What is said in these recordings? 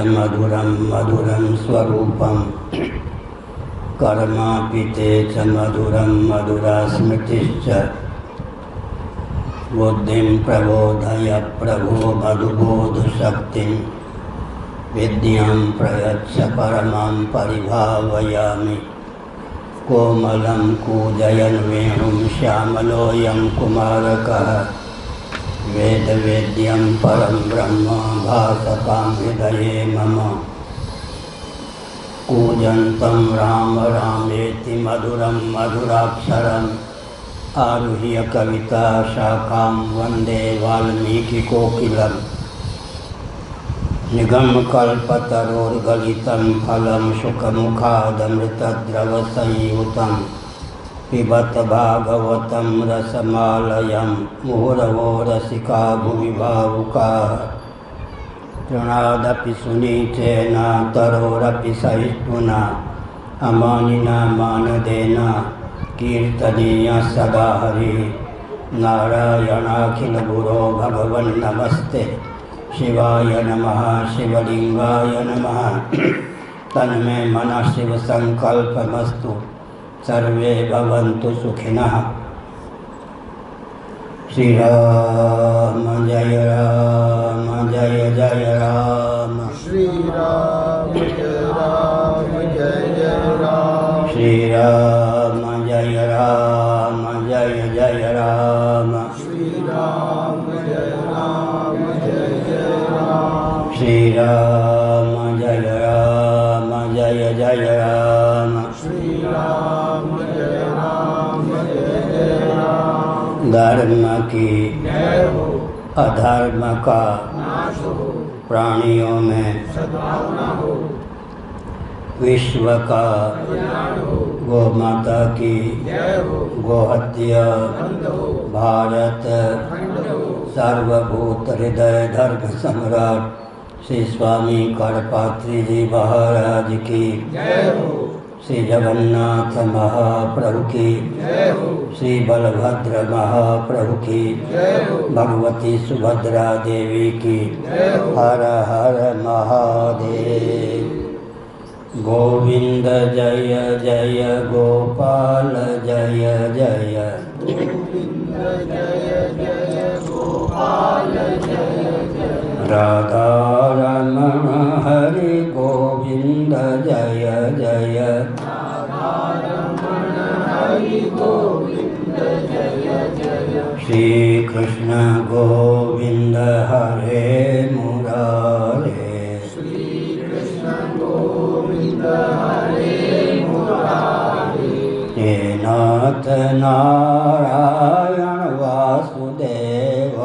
मधुरं मधुरं स्वरूपं कर्मापि ते च मधुरं मधुरा स्मृतिश्च बुद्धिं प्रबोधय प्रभो मधुबोधशक्तिं विद्यां प्रयच्छ परमां परिभावयामि। कोमलं कूजयन् वेणुं श्यामलोऽयं कुमारकः वेदवेद्यं परं ब्रह्म भासतां हृदये मम। कूजन्तं राम रामेति मधुरं मधुराक्षरम् आरुह्य कविता शाखां वन्दे वाल्मीकिकोकिलम्। निगमकल्पतरोर्गलितं फलं शुकमुखादमृतद्रवसंयुतं पिबत भागवतं रसमालयं मुहुरवो रसिका भुवि भावुकाः। तृणादपि सुनीचेन तरोरपि सहिष्णुना अमानिना मानदेन कीर्तनीयः सदा हरिः। नारायणाखिलगुरो भगवन् नमस्ते शिवाय नमः शिवलिंगाय नमः। तन्मे मनः शिवसङ्कल्पमस्तु सर्वे भवन्तु सुखिनः। श्रीराम जय राम जय जय राम। श्रीराम जय राम जय जय राम। श्रीराम जय राम जय जय राम। श्रीराम जय राम जय जय राम। श्रीराम जय राम जय जय राम। श्रीराम जय राम जय जय राम। धर्म की जय हो, अधर्म का नाश हो, प्राणियों में सद्भावना हो, विश्व का कल्याण हो, गौ माता की जय हो, गोहत्या बंद हो, भारत खंड हो, सर्वभूत हृदय धर्म सम्राट श्री स्वामी करपात्री जी महाराज की जय हो, श्री जगन्नाथ महाप्रभु की जय हो, श्री बलभद्र महाप्रभु की जय हो, भगवती सुभद्रा देवी की जय हो। हर हर महादेव। गोविंद जय जय गोपाल जय जय। गोविंद जय जय गोपाल जय जय। राधा रमण हरि गोविंद जय जय। रमण हरि गोविंद जय जय। श्री कृष्ण गोविंद हरे मुरारे। श्री कृष्ण गोविंद हरे मुरारे। हे नाथ नारायण वासुदेव।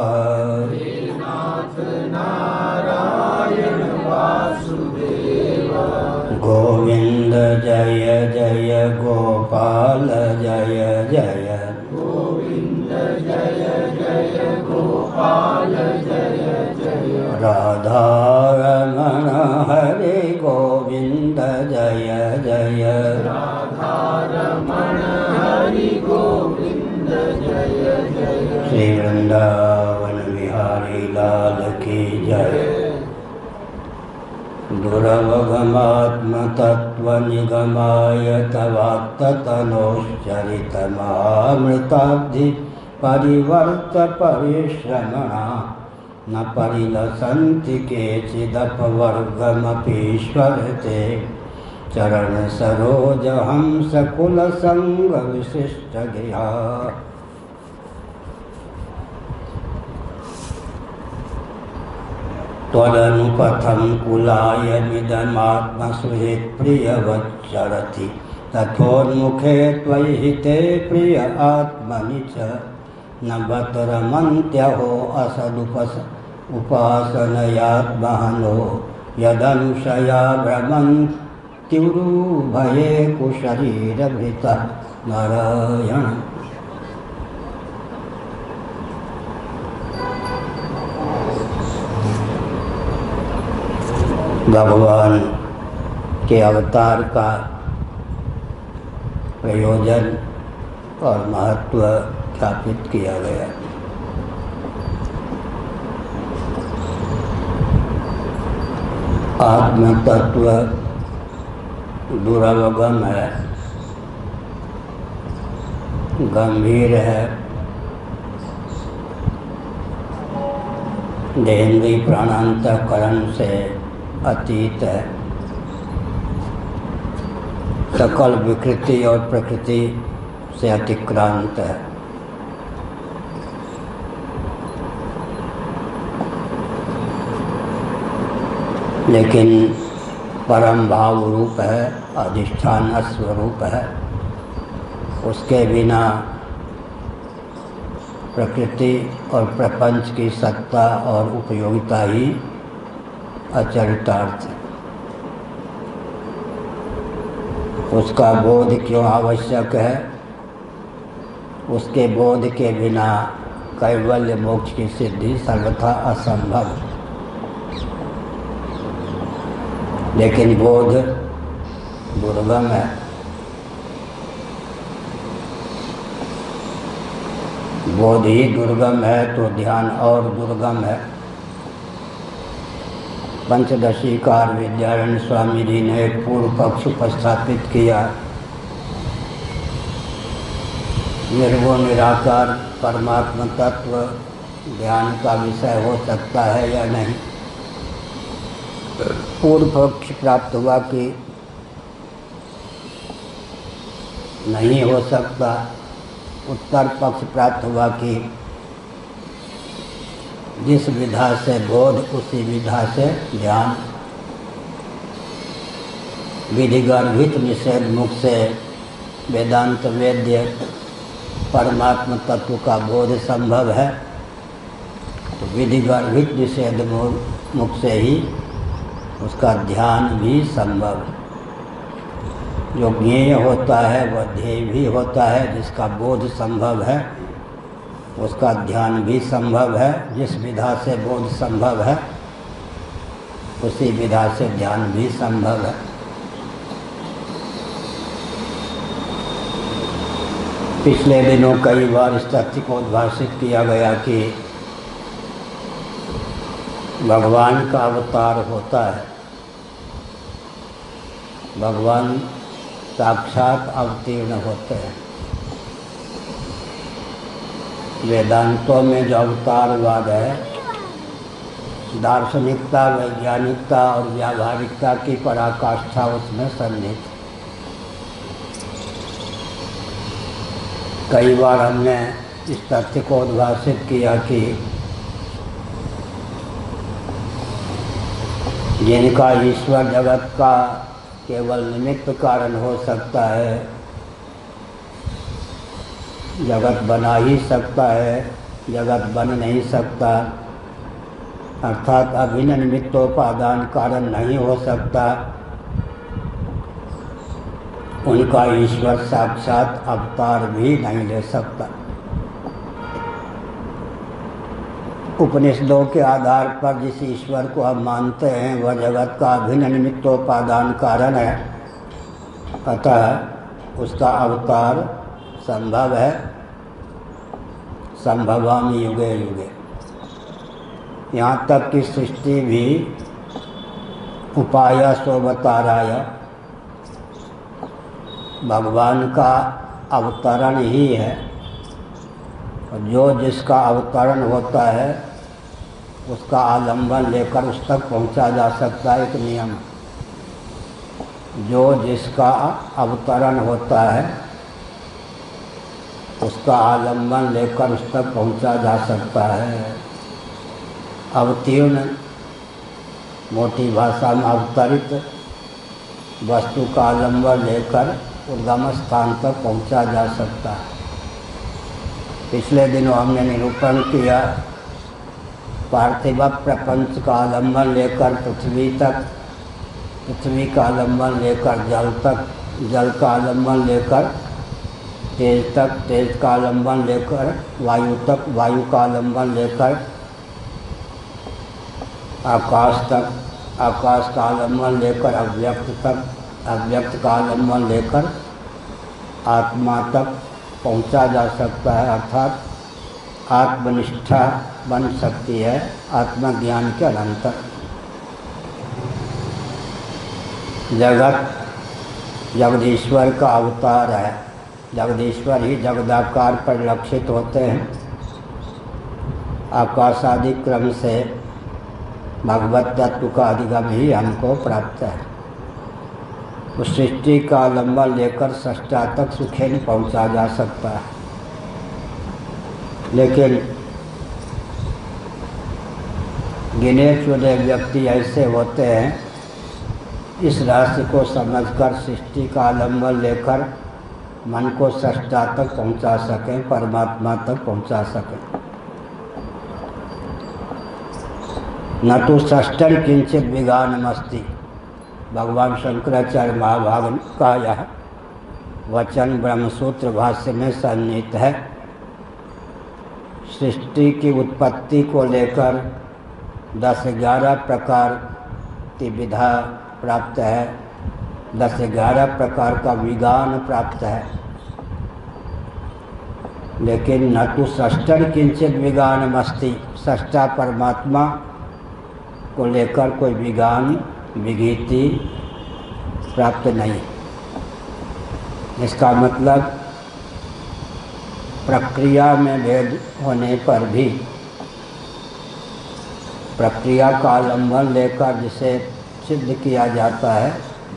नाथ नारायण वासुदेव। गोविंद जय जय गोपाल जय जय। गोविंद जय जय गोपाल जय जय। राधा रमण हरे गोविंद जय जय। राधा रमण हरि गोविंद जय जय। श्री वृंदावन बिहारी लाल की जय। दुरवगमात्मतत्त्वनिगमाय तवात्ततनोश्चरितमामृताब्धि परिवर्त परिश्रमणा न परिलसन्ति केचिदपवर्गमपीश्वरते। चरण सरोज हंस कुल संग विशिष्ट गृहा। त्वदनुपथं कुलाय मिदमात्मसुहृत् प्रियवच्चरति। तथोन्मुखे त्वयि हिते प्रिय आत्मनि च न बत रमन्त्यहो असदुपासनयात्महनो। यदनुशया भ्रमन्त्युरुभये कुशरीरभृतः नारायण। भगवान के अवतार का प्रयोजन और महत्व स्थापित किया गया। आत्म तत्व दुरावगम है, गंभीर है, देहेंद्रिय प्राणांतकरण से अतीत है, सकल विकृति और प्रकृति से अतिक्रांत है। लेकिन परम भाव रूप है, अधिष्ठान स्वरूप है। उसके बिना प्रकृति और प्रपंच की सत्ता और उपयोगिता ही अचरितार्थ है। उसका बोध क्यों आवश्यक है? उसके बोध के बिना कैवल्य मोक्ष की सिद्धि सर्वथा असंभव है। लेकिन बोध दुर्गम है। बोध ही दुर्गम है तो ध्यान और दुर्गम है। पंचदशीकार विद्यारण्य स्वामी जी ने एक पूर्व पक्ष उपस्थापित किया। निर्गुण निराकार परमात्मा तत्व ध्यान का विषय हो सकता है या नहीं? पूर्व पक्ष प्राप्त हुआ कि नहीं हो सकता। उत्तर पक्ष प्राप्त हुआ कि जिस विधा से बोध उसी विधा से ध्यान। विधिगर्भित निषेध मुख से वेदांत वेद्य परमात्मा तत्व का बोध संभव है, तो विधिगर्भित निषेध मुख से ही उसका ध्यान भी संभव है। जो ज्ञेय होता है वह ध्येय भी होता है। जिसका बोध संभव है उसका ध्यान भी संभव है। जिस विधा से बोध संभव है उसी विधा से ध्यान भी संभव है। पिछले दिनों कई बार इस तथ्य को उद्भाषित किया गया कि भगवान का अवतार होता है। भगवान साक्षात अवतीर्ण होते हैं। वेदांतों में जो अवतारवाद है, दार्शनिकता, वैज्ञानिकता और व्यावहारिकता की पराकाष्ठा उसमें सन्निहित है। कई बार हमने इस तथ्य को उद्भाषित किया कि जिनका ईश्वर जगत का केवल निमित्त कारण हो सकता है, जगत बना ही सकता है, जगत बन नहीं सकता, अर्थात अभिन्न निमित्तोपादान कारण नहीं हो सकता, उनका ईश्वर साक्षात अवतार भी नहीं ले सकता। उपनिषदों के आधार पर जिस ईश्वर को हम मानते हैं वह जगत का अभिन्न निमित्तोपादान कारण है, अतः उसका अवतार संभव है। संभवामि युगे युगे। यहाँ तक कि सृष्टि भी उपाय सोवताराय, भगवान का अवतरण ही है। जो जिसका अवतरण होता है उसका आलंबन लेकर उस तक पहुंचा जा सकता है। एक नियम, जो जिसका अवतरण होता है उसका आलंबन लेकर उस तक पहुंचा जा सकता है। अवतीर्ण मोटी भाषा में अवतरित वस्तु का आलंबन लेकर उद्गम स्थान तक पहुंचा जा सकता है। पिछले दिनों हमने निरूपण किया, पार्थिव प्रपंच का आलंबन लेकर पृथ्वी तक, पृथ्वी का आलंबन लेकर जल तक, जल का आलंबन लेकर तेज तक, तेज का आलंबन लेकर वायु तक, वायु का आलंबन लेकर आकाश तक, आकाश का आलंबन लेकर अव्यक्त तक, अव्यक्त का आलंबन लेकर आत्मा तक पहुंचा जा सकता है। अर्थात आत्मनिष्ठा बन सकती है आत्मज्ञान के अनंतर। जगत जगदीश्वर का अवतार है। जगदीश्वर ही जगदाकार परिलक्षित होते हैं। आकाशादि क्रम से भगवत तत्व का अधिगम ही हमको प्राप्त है। तो सृष्टि का आलम्बन लेकर सृष्टा तक सुखेन पहुंचा जा सकता है। लेकिन गिने चुने व्यक्ति ऐसे होते हैं, इस रहस्य को समझकर सृष्टि का आलम्बन लेकर मन को सृष्टा तक पहुंचा सकें, परमात्मा तक पहुंचा सकें। न तो सृष्टि किंचित विज्ञानमस्ति, भगवान शंकराचार्य महाभाग का यह वचन ब्रह्मसूत्र भाष्य में सन्निहित है। सृष्टि की उत्पत्ति को लेकर 10-11 प्रकार की विधा प्राप्त है, 10-11 प्रकार का विज्ञान प्राप्त है। लेकिन न तो सृष्टि किंचित विज्ञानमस्ति, सृष्टा परमात्मा को लेकर कोई विज्ञान विगीति प्राप्त नहीं। इसका मतलब प्रक्रिया में भेद होने पर भी प्रक्रिया का आलम्बन लेकर जिसे सिद्ध किया जाता है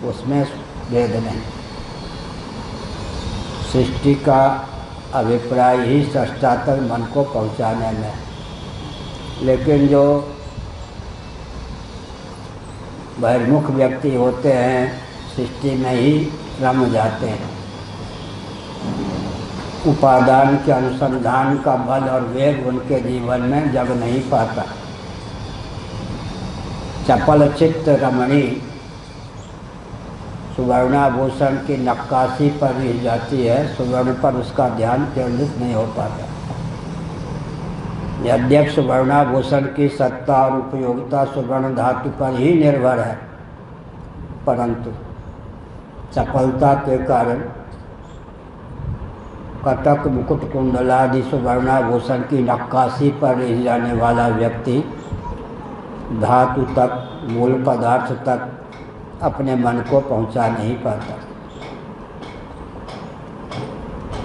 उसमें भेद नहीं। सृष्टि का अभिप्राय ही सृष्टा तक मन को पहुंचाने में। लेकिन जो बहिर्मुख व्यक्ति होते हैं सृष्टि में ही रम जाते हैं। उपादान के अनुसंधान का बल और वेग उनके जीवन में जग नहीं पाता। चपल चित्त रमणी सुवर्णाभूषण की नक्काशी पर रह जाती है, सुवर्ण पर उसका ध्यान केंद्रित नहीं हो पाता। यद्यपि सुवर्णाभूषण की सत्ता और उपयोगिता सुवर्ण धातु पर ही निर्भर है, परंतु चपलता के कारण कटक मुकुट कुंडलादि सुवर्णाभूषण की नक्काशी पर रह जाने वाला व्यक्ति धातु तक, मूल पदार्थ तक अपने मन को पहुंचा नहीं पाता।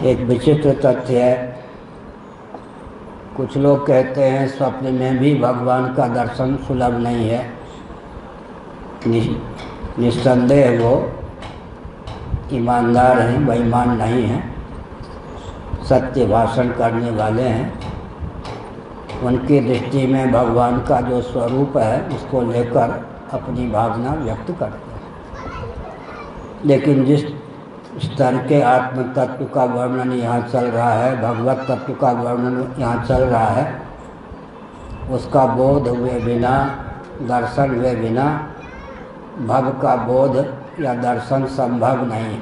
एक विचित्र तथ्य है, कुछ लोग कहते हैं स्वप्न में भी भगवान का दर्शन सुलभ नहीं है। निस्संदेह वो ईमानदार हैं, बेईमान नहीं हैं, सत्य भाषण करने वाले हैं। उनकी दृष्टि में भगवान का जो स्वरूप है उसको लेकर अपनी भावना व्यक्त करते हैं। लेकिन जिस स्तर के आत्म तत्व का वर्णन यहाँ चल रहा है, भगवत तत्व का वर्णन यहाँ चल रहा है, उसका बोध हुए बिना, दर्शन हुए बिना भव का बोध या दर्शन संभव नहीं।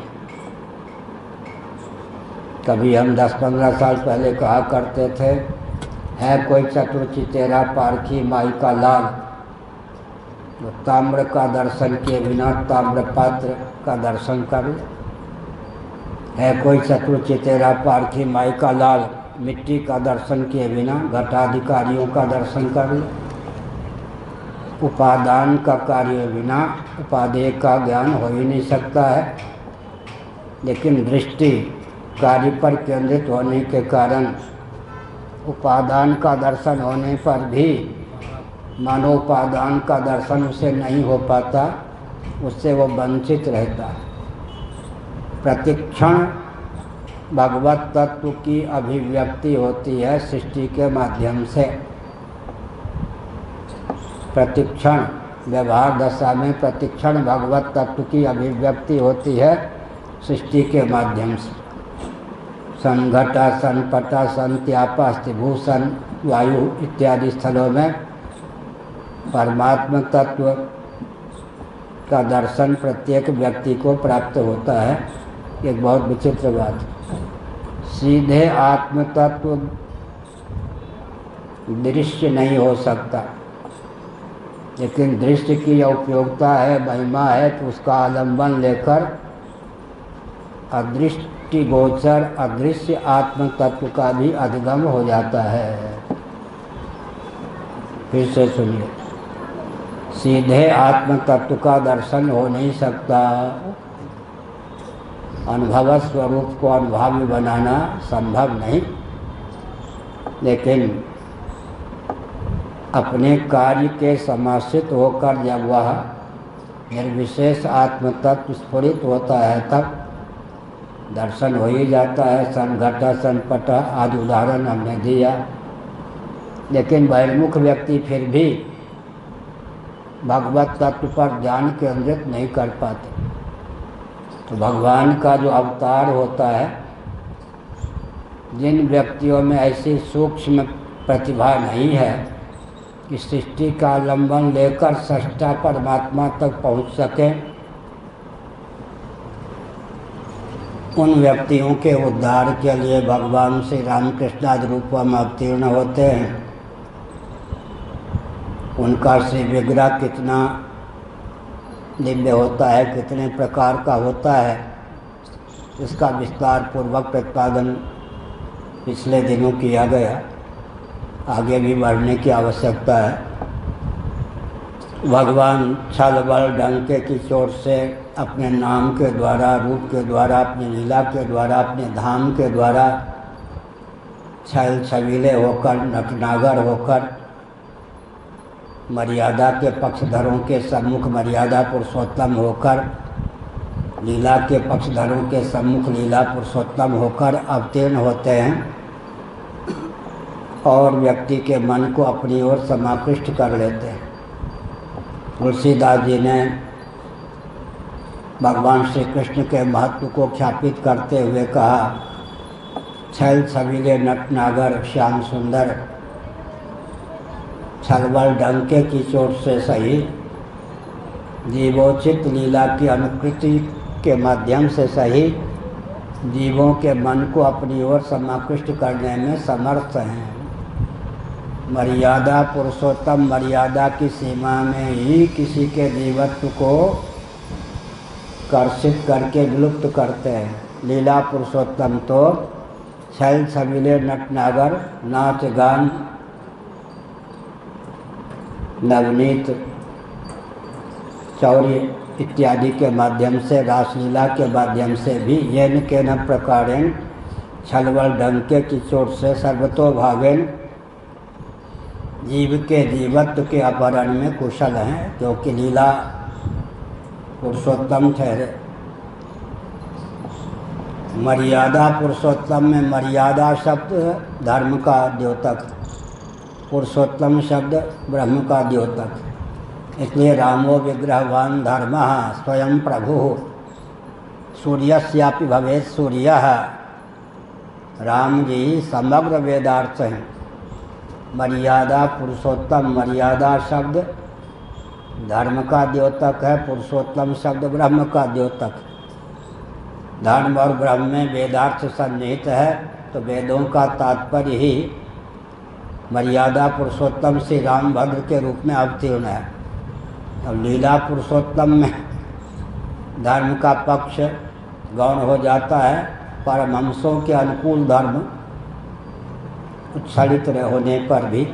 कभी हम 10-15 साल पहले कहा करते थे, है कोई चतुर्चितेरा पारखी माई का लाल, तो ताम्र का दर्शन किए बिना ताम्र पात्र का दर्शन कर ले। है कोई चतुर्चितेरा पारखी माई का लाल, मिट्टी का दर्शन किए बिना घटाधिकारियों का दर्शन कर ले। उपादान का कार्य बिना उपादेय का ज्ञान हो ही नहीं सकता है। लेकिन दृष्टि कार्य पर केंद्रित होने के कारण उपादान का दर्शन होने पर भी मानोपादान का दर्शन उसे नहीं हो पाता, उससे वो वंचित रहता है। प्रतिक्षण भगवत तत्व की अभिव्यक्ति होती है सृष्टि के माध्यम से। प्रतिक्षण व्यवहार दशा में प्रतिक्षण भगवत तत्व की अभिव्यक्ति होती है सृष्टि के माध्यम से। संघटा सन पटा सन त्यापा स्थिभूषण वायु इत्यादि स्थलों में परमात्म तत्व का दर्शन प्रत्येक व्यक्ति को प्राप्त होता है। एक बहुत विचित्र बात, सीधे आत्म तत्व दृश्य नहीं हो सकता, लेकिन दृश्य की यह उपयोगिता है, महिमा है, तो उसका आलंबन लेकर अदृष्टि गोचर अदृश्य आत्म तत्व का भी अधिगम हो जाता है। फिर से सुनिए, सीधे आत्म तत्व का दर्शन हो नहीं सकता। अनुभव स्वरूप को अनुभवी बनाना संभव नहीं, लेकिन अपने कार्य के समाश्रित होकर जब वह निर्विशेष आत्म तत्व स्फुरित होता है तब दर्शन हो ही जाता है। संघट संपट आदि उदाहरण हमने दिया। लेकिन बहिर्मुख व्यक्ति फिर भी भगवत तत्व पर ध्यान केंद्रित नहीं कर पाते। तो भगवान का जो अवतार होता है, जिन व्यक्तियों में ऐसी सूक्ष्म प्रतिभा नहीं है कि सृष्टि का अवलंबन लेकर सृष्टा परमात्मा तक पहुंच सके, उन व्यक्तियों के उद्धार के लिए भगवान श्री रामकृष्ण आदि रूपों में अवतीर्ण होते हैं। उनका श्री विग्रह कितना दिव्य होता है, कितने प्रकार का होता है, इसका विस्तार पूर्वक प्रतिपादन पिछले दिनों किया गया। आगे भी बढ़ने की आवश्यकता है। भगवान छल बल डंके की चोट से अपने नाम के द्वारा, रूप के द्वारा, अपनी लीला के द्वारा, अपने धाम के द्वारा छल छबीले होकर, नटनागर होकर, मर्यादा के पक्षधरों के सम्मुख मर्यादा पुरुषोत्तम होकर, लीला के पक्षधरों के सम्मुख लीला पुरुषोत्तम होकर अवतीर्ण होते हैं और व्यक्ति के मन को अपनी ओर समाकृष्ट कर लेते हैं। तुलसीदास जी ने भगवान श्री कृष्ण के महत्व को ख्यापित करते हुए कहा, छल छबीले नटनागर श्याम सुंदर, छलबल डंके की चोट से सही, जीवोचित लीला की अनुकृति के माध्यम से सही, जीवों के मन को अपनी ओर समाकृष्ट करने में समर्थ हैं। मर्यादा पुरुषोत्तम मर्यादा की सीमा में ही किसी के जीवत्व को कर्षित करके विलुप्त करते हैं। लीला पुरुषोत्तम तो छल छबीले नटनागर, नाच गान, नवनीत, चौरी इत्यादि के माध्यम से, रासलीला के माध्यम से भी येन के न प्रकारेण छलबल डंके की चोट से सर्वतोभावेन जीव के जीवत्व के अपहरण में कुशल हैं, क्योंकि लीला पुरुषोत्तम ठहरे। मर्यादा पुरुषोत्तम में मर्यादा शब्द धर्म का द्योतक, पुरुषोत्तम शब्द ब्रह्म का द्योतक। इसलिए रामो विग्रहवान धर्मः स्वयं प्रभु सूर्यस्यापि भवेत् सूर्यः। राम जी समग्र वेदार्थ हैं। मर्यादा पुरुषोत्तम, मर्यादा शब्द धर्म का द्योतक है, पुरुषोत्तम शब्द ब्रह्म का द्योतक। धर्म और ब्रह्म में वेदार्थ सन्निहित है, तो वेदों का तात्पर्य ही मर्यादा पुरुषोत्तम श्री रामभद्र के रूप में अवतीर्ण है। अब लीला पुरुषोत्तम में धर्म का पक्ष गौण हो जाता है, परमहंसों के अनुकूल धर्म उच्छलित होने पर भी,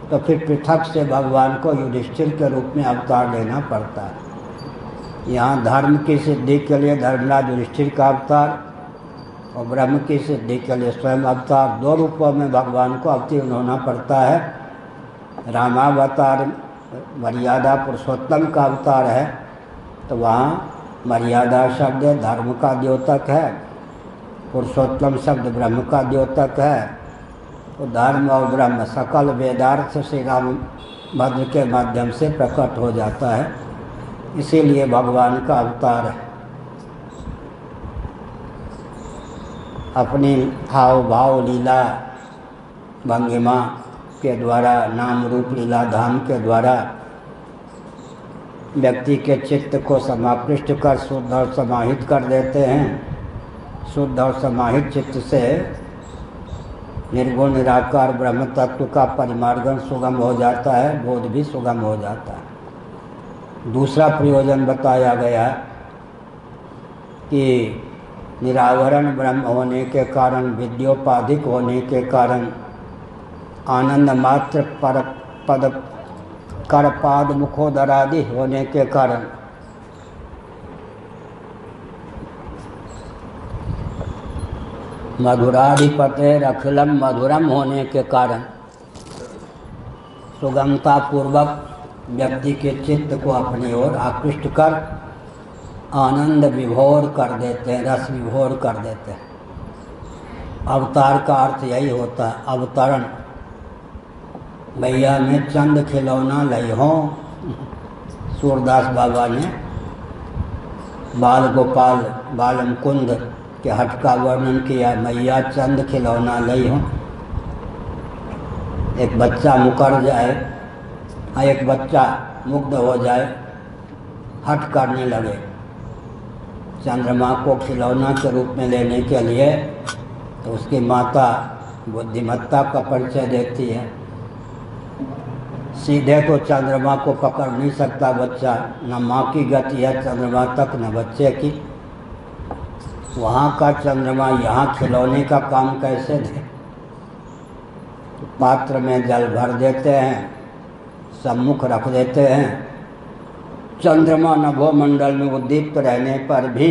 तो फिर पृथक से भगवान को युधिष्ठिर के रूप में अवतार लेना पड़ता है। यहाँ धर्म की सिद्धि के लिए धर्मराज युधिष्ठिर का अवतार और ब्रह्म की सिद्धि के लिए स्वयं अवतार, दो रूपों में भगवान को अवतीर्ण होना पड़ता है। रामावतार मर्यादा पुरुषोत्तम का अवतार है, तो वहाँ मर्यादा शब्द धर्म का द्योतक है, पुरुषोत्तम शब्द ब्रह्म का द्योतक है। तो धर्म और ब्रह्म सकल वेदार्थ श्री रामभद्र के माध्यम से प्रकट हो जाता है, इसीलिए भगवान का अवतार है। अपनी हाव भाव लीला भंगिमा के द्वारा, नाम रूप लीला धाम के द्वारा व्यक्ति के चित्त को समाकृष्ट कर शुद्ध और समाहित कर देते हैं। शुद्ध और समाहित चित्त से निर्गुण निराकार ब्रह्म तत्व का परिमार्जन सुगम हो जाता है, बोध भी सुगम हो जाता है। दूसरा प्रयोजन बताया गया कि निरावरण ब्रह्म होने के कारण, विद्योपाधिक होने के कारण, आनंद मात्र पर पद करपाद मुखोदरादि होने के कारण मधुराधिपते अखिलम मधुरम होने के कारण सुगमता पूर्वक व्यक्ति के चित्त को अपनी ओर आकृष्ट कर आनंद विभोर कर देते हैं, रस विभोर कर देते हैं। अवतार का अर्थ यही होता है, अवतरण। भैया में चंद खिलौना लय हो। सूरदास बाबा ने बाल गोपाल बाल मुकुंद के हट का वर्णन किया। मैया चंद खिलौना लय हो। एक बच्चा मुकर जाए, एक बच्चा मुग्ध हो जाए, हट करने लगे चंद्रमा को खिलौना के रूप में लेने के लिए, तो उसकी माता बुद्धिमत्ता का परिचय देती है। सीधे तो चंद्रमा को पकड़ नहीं सकता बच्चा, न माँ की गति है चंद्रमा तक न बच्चे की। वहाँ का चंद्रमा यहाँ खिलौने का काम कैसे दे? तो पात्र में जल भर देते हैं, सम्मुख रख देते हैं। चंद्रमा नभोमंडल में उद्दीप्त रहने पर भी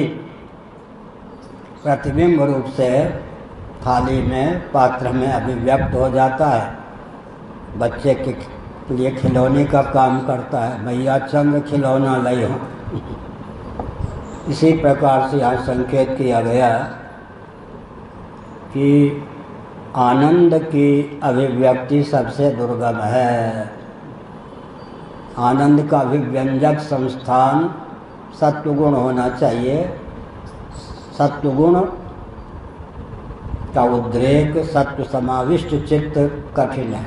प्रतिबिंब रूप से थाली में पात्र में अभिव्यक्त हो जाता है। बच्चे के लिए खिलौने का काम करता है। मैया चंद्र खिलौना लय हो। इसी प्रकार से यहाँ संकेत किया गया कि आनंद की अभिव्यक्ति सबसे दुर्गम है। आनंद का अभिव्यंजक संस्थान सत्वगुण होना चाहिए। सत्वगुण का उद्रेक सत्व समाविष्ट चित्त कठिन है।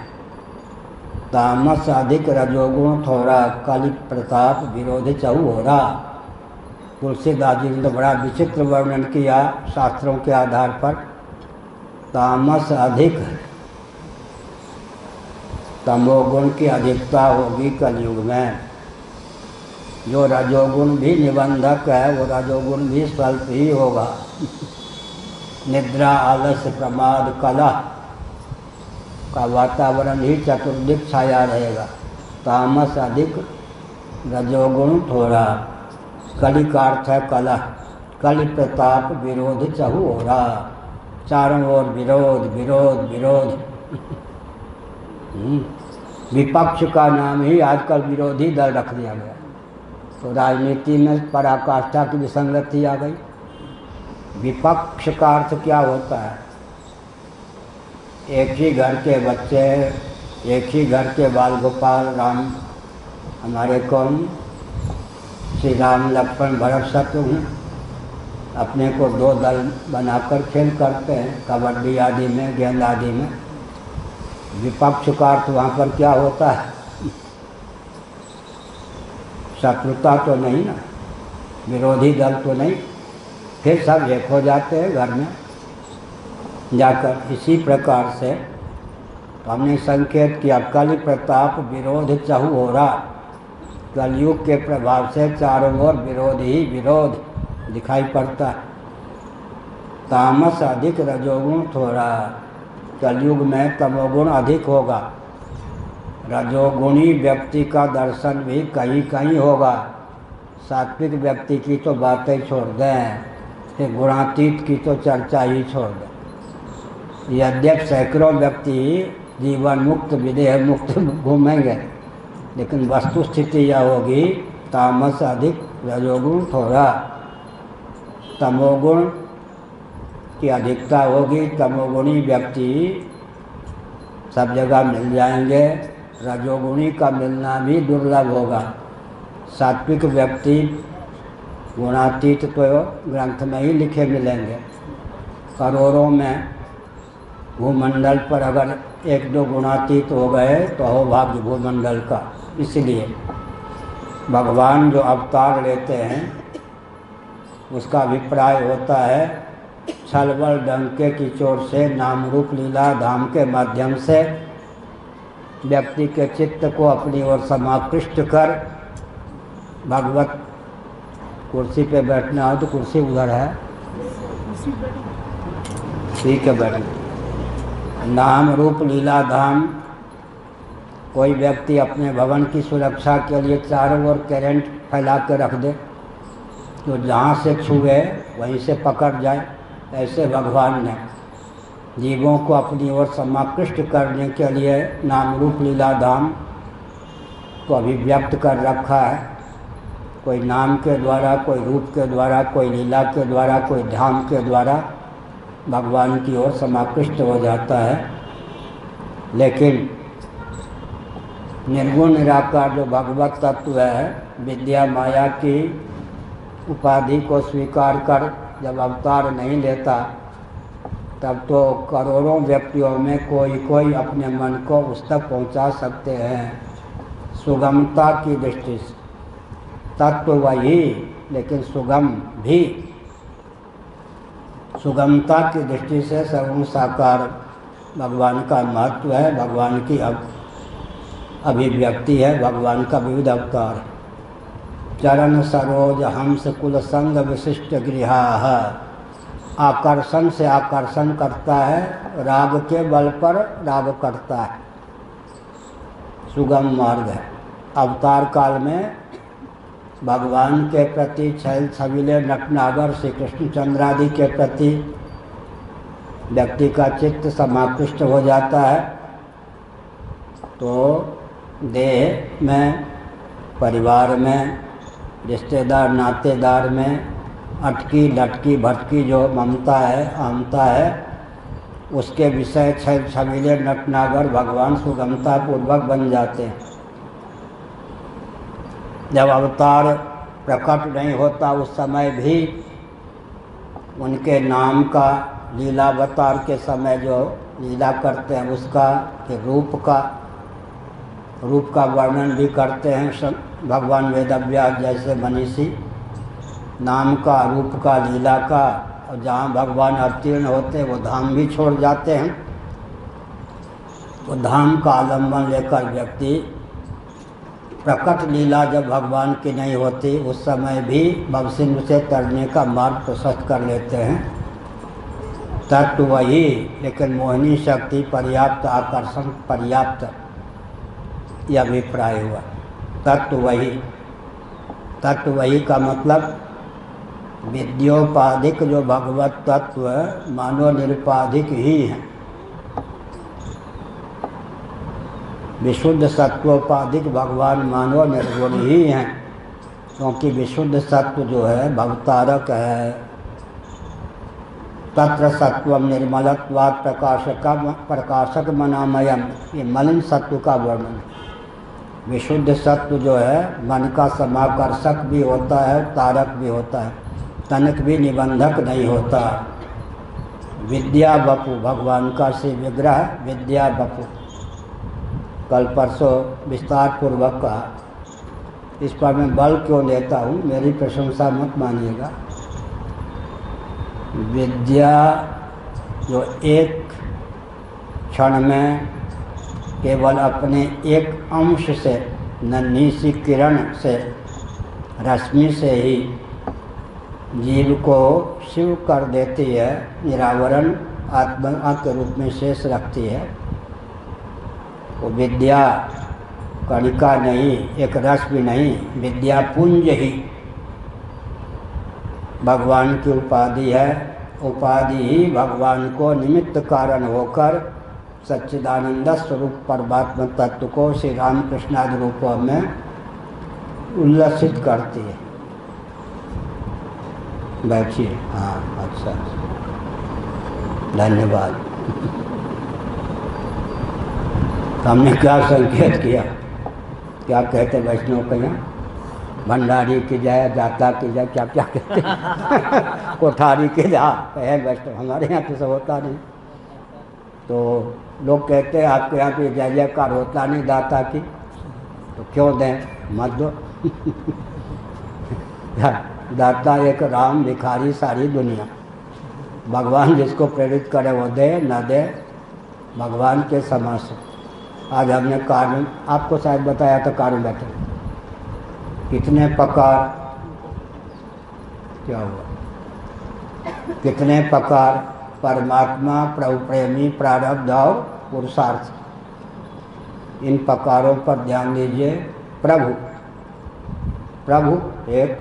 तामस अधिक रजोगुण थोड़ा, कलि प्रताप विरोध चहु हो रहा। तुलसीदास जी ने तो बड़ा विचित्र वर्णन किया शास्त्रों के आधार पर। तामस अधिक, तमोगुण की अधिकता होगी कलयुग में। जो रजोगुण भी निबंधक है वो रजोगुण भी स्वल्प ही होगा। निद्रा आलस्य प्रमाद कलह का वातावरण ही चतुर्दिक छाया रहेगा। तामस अधिक रजोगुण थोड़ा, कलि का अर्थ है कलह। कलि प्रताप विरोध चहु हो रहा। चारों ओर विरोध विरोध विरोध। विपक्ष का नाम ही आजकल विरोधी दल रख दिया गया। तो राजनीति में पराकाष्ठा की विसंगति आ गई। विपक्ष का अर्थ क्या होता है? एक ही घर के बच्चे, एक ही घर के बाल गोपाल राम, हमारे कौन श्री राम लक्ष्मण भरत शत्रुघ्न, अपने को दो दल बनाकर खेल करते हैं कबड्डी आदि में, गेंद आदि में। विपक्ष का अर्थ वहाँ पर क्या होता है? शत्रुता तो नहीं ना, विरोधी दल तो नहीं। फिर सब एक हो जाते हैं घर में जाकर। इसी प्रकार से तो हमने संकेत किया कलि प्रताप विरोध चहु हो रहा। कलयुग के प्रभाव से चारों ओर विरोध ही विरोध दिखाई पड़ता है। तामस अधिक रजोगुण थोड़ा। कलयुग में तमोगुण अधिक होगा। रजोगुणी व्यक्ति का दर्शन भी कहीं कहीं होगा। सात्विक व्यक्ति की तो बातें छोड़ दें, फिर गुणातीत की तो चर्चा ही छोड़ दें। यद्यप सैकड़ों व्यक्ति जीवन मुक्त विदेह मुक्त घूमेंगे, लेकिन वस्तु स्थिति यह होगी तामस अधिक रजोगुण थोड़ा। तमोगुण की अधिकता होगी। तमोगुणी व्यक्ति सब जगह मिल जाएंगे, रजोगुणी का मिलना भी दुर्लभ होगा। सात्विक व्यक्ति गुणातीत तो ग्रंथ में ही लिखे मिलेंगे। करोड़ों में भूमंडल पर अगर एक दो गुणातीत हो गए तो हो भाग्य भूमंडल का। इसलिए भगवान जो अवतार लेते हैं उसका अभिप्राय होता है छल बल डंके की चोट से नाम रूप लीला धाम के माध्यम से व्यक्ति के चित्त को अपनी ओर समाकृष्ट कर भगवत कुर्सी पे बैठना हो तो कुर्सी उधर है, ठीक है बैठना। नाम रूप लीला धाम कोई व्यक्ति अपने भवन की सुरक्षा के लिए चारों ओर करंट फैला के रख दे, तो जहाँ से छुए वहीं से पकड़ जाए। ऐसे भगवान ने जीवों को अपनी ओर समाकृष्ट करने के लिए नाम रूप लीला धाम को अभिव्यक्त कर रखा है। कोई नाम के द्वारा, कोई रूप के द्वारा, कोई लीला के द्वारा, कोई धाम के द्वारा भगवान की ओर समाकृष्ट हो जाता है। लेकिन निर्गुण निराकार जो भगवत तत्व है, विद्या माया की उपाधि को स्वीकार कर जब अवतार नहीं लेता, तब तो करोड़ों व्यक्तियों में कोई अपने मन को उस तक पहुंचा सकते हैं सुगमता की दृष्टि से। तत्व वही, लेकिन सुगम भी। सुगमता की दृष्टि से सर्वं साकार भगवान का महत्व है, भगवान की अभिव्यक्ति है, भगवान का विविध अवतार है। चरण सरोज हंस कुल संग विशिष्ट गृहाः, आकर्षण से आकर्षण करता है, राग के बल पर राग करता है। सुगम मार्ग है। अवतार काल में भगवान के प्रति छैल छबीले नटनागर श्री कृष्णचंद्र आदि के प्रति व्यक्ति का चित्त समाकृष्ट हो जाता है, तो देह में, परिवार में, रिश्तेदार नातेदार में अटकी लटकी भटकी जो ममता है, अहमता है, उसके विषय छैल छबीले नटनागर भगवान सुगमता पूर्वक बन जाते हैं। जब अवतार प्रकट नहीं होता उस समय भी उनके नाम का, लीलावतार के समय जो लीला करते हैं उसका, फिर रूप का वर्णन भी करते हैं भगवान वेदव्यास जैसे मनीषी। नाम का, रूप का, लीला का, और जहाँ भगवान अवतीर्ण होते वो धाम भी छोड़ जाते हैं। तो धाम का आलम्बन लेकर व्यक्ति प्रकट लीला जब भगवान की नहीं होती उस समय भी भवसिंधु से तरने का मार्ग प्रशस्त कर लेते हैं। तत्व वही, लेकिन मोहिनी शक्ति पर्याप्त, आकर्षण पर्याप्त, यह अभिप्राय हुआ। तत्व वही का मतलब विद्योपाधिक जो भगवत तत्व मानव निरुपाधिक ही है। विशुद्ध सत्वोपाधिक भगवान मानव निर्गुण ही हैं, क्योंकि विशुद्ध सत्व जो है भवतारक है। तत्र सत्वम निर्मलत्वात् प्रकाशक मनामयम, ये मलिन सत्व का वर्णन। विशुद्ध सत्व जो है मन का समाकर्षक भी होता है, तारक भी होता है, तनक भी निबंधक नहीं होता। विद्या बपु भगवान का श्री विग्रह, विद्या बपु कल परसों विस्तार पूर्वक कहा। इस पर मैं बल क्यों देता हूँ, मेरी प्रशंसा मत मानिएगा। विद्या जो एक क्षण में केवल अपने एक अंश से, नन्ही सी किरण से, रश्मि से ही जीव को शिव कर देती है, निरावरण आत्मा के रूप में शेष रखती है। वो विद्या कणिका नहीं, एक रस भी नहीं, विद्या पुंज ही भगवान की उपाधि है। उपाधि ही भगवान को निमित्त कारण होकर सच्चिदानंद स्वरूप परमात्मा तत्व को श्री रामकृष्ण आदि रूपों में उल्लसित करती है। बैठिए। हाँ, अच्छा, धन्यवाद। हमने क्या संकेत किया, क्या कहते वैष्णव के यहाँ, भंडारी की जाए, जाता की जाए, क्या क्या कहते कोठारी की जाए वैष्णव। हमारे यहाँ तो सब होता नहीं। तो लोग कहते हैं आपके यहाँ पे जय जयकार होता नहीं दाता की, तो क्यों दें, मत दो। दाता एक राम, भिखारी सारी दुनिया। भगवान जिसको प्रेरित करे वो दे, न दे भगवान के समक्ष। आज हमने कारण आपको शायद बताया था, कारण बैठे कितने प्रकार, क्या हुआ, कितने प्रकार परमात्मा, प्रभु प्रेमी, प्रारब्ध और पुरुषार्थ। इन प्रकारों पर ध्यान दीजिए। प्रभु, प्रभु एक,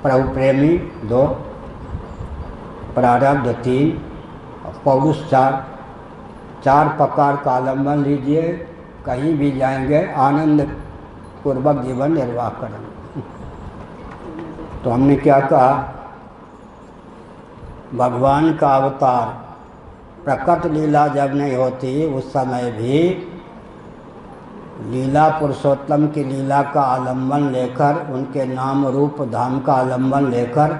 प्रभु प्रेमी दो, प्रारब्ध तीन, पौरुष चार। चार प्रकार का आलम्बन लीजिए, कहीं भी जाएंगे आनंद पूर्वक जीवन निर्वाह करेंगे। तो हमने क्या कहा, भगवान का अवतार प्रकट लीला जब नहीं होती उस समय भी लीला पुरुषोत्तम की लीला का आलम्बन लेकर, उनके नाम रूप धाम का आलम्बन लेकर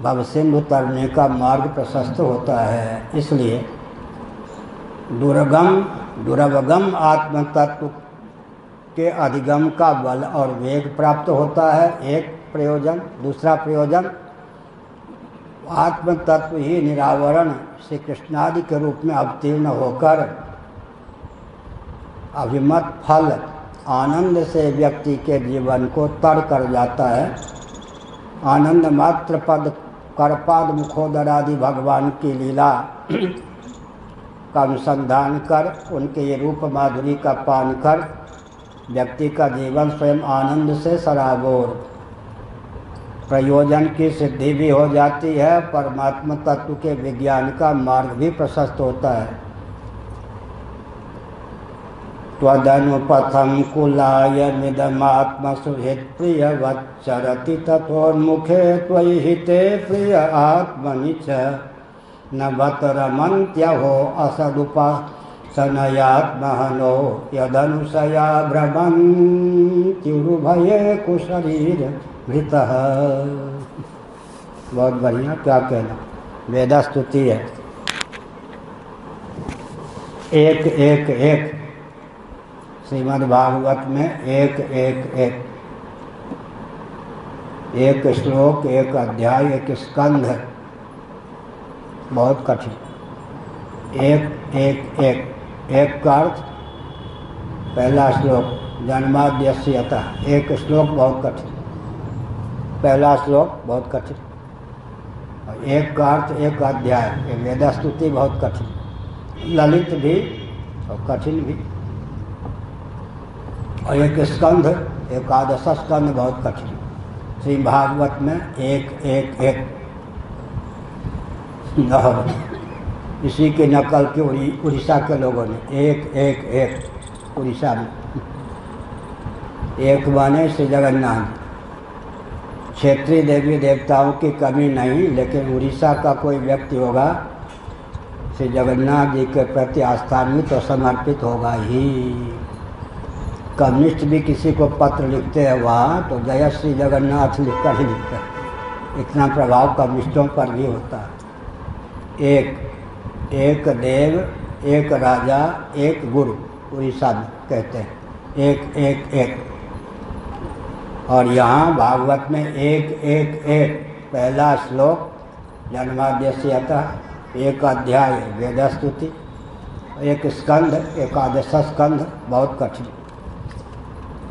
भवसिंधु तरने का मार्ग प्रशस्त होता है। इसलिए दुर्गम आत्म तत्व के अधिगम का बल और वेग प्राप्त होता है, एक प्रयोजन। दूसरा प्रयोजन, आत्म तत्व ही निरावरण श्री कृष्णादि के रूप में अवतीर्ण होकर अभिमत फल आनंद से व्यक्ति के जीवन को तर कर जाता है। आनंद मात्र पद करपाद मुखोदरादि भगवान की लीला का अनुसंधान कर, उनके ये रूप माधुरी का पान कर व्यक्ति का जीवन स्वयं आनंद से सराबोर, प्रयोजन की सिद्धि भी हो जाती है, परमात्मा तत्व के विज्ञान का मार्ग भी प्रशस्त होता है। त्वदनुपथम कुलाय मिदमात्म सुहित प्रिय वच्चरति तथोन्मुखे त्वयि हिते प्रिय आत्मनि च न बत रमन्त्यहो असदुपासनयात्महनो यदनुसया भ्रमन्त्युरुभये कुशरीर भृतः। बहुत बढ़िया, क्या कहना, वेदा स्तुति है। एक एक एक श्रीमद् भागवत में एक एक एक, एक श्लोक, एक अध्याय, एक स्कंध, बहुत कठिन। एक एक एक, एक का अर्थ पहला श्लोक जन्माद्यस्य यतः, एक श्लोक बहुत कठिन, पहला श्लोक बहुत कठिन। और एक का अर्थ एक अध्याय, ये वेदा स्तुति बहुत कठिन, ललित भी और कठिन भी। और एक स्कंध, एकादश स्कंध बहुत कठिन। श्री भागवत में एक एक एक, इसी की नकल की उड़ीसा के लोगों ने एक एक एक, उड़ीसा में एक माने श्री जगन्नाथ। क्षेत्रीय देवी देवताओं की कमी नहीं, लेकिन उड़ीसा का कोई व्यक्ति होगा श्री जगन्नाथ जी के प्रति आस्थान्वित तो समर्पित होगा ही। कम्युनिस्ट भी किसी को पत्र लिखते हैं वहाँ तो जय श्री जगन्नाथ लिखकर ही लिखते हैं, इतना प्रभाव कम्युनिस्टों पर भी होता है। एक देव, एक राजा, एक गुरु, उड़ीसा में कहते हैं एक एक एक। और यहाँ भागवत में एक एक एक, पहला श्लोक जन्माद्यस्य यतः, एक अध्याय वेदा स्तुति, एक स्कंध, एकादश स्कंध, बहुत कठिन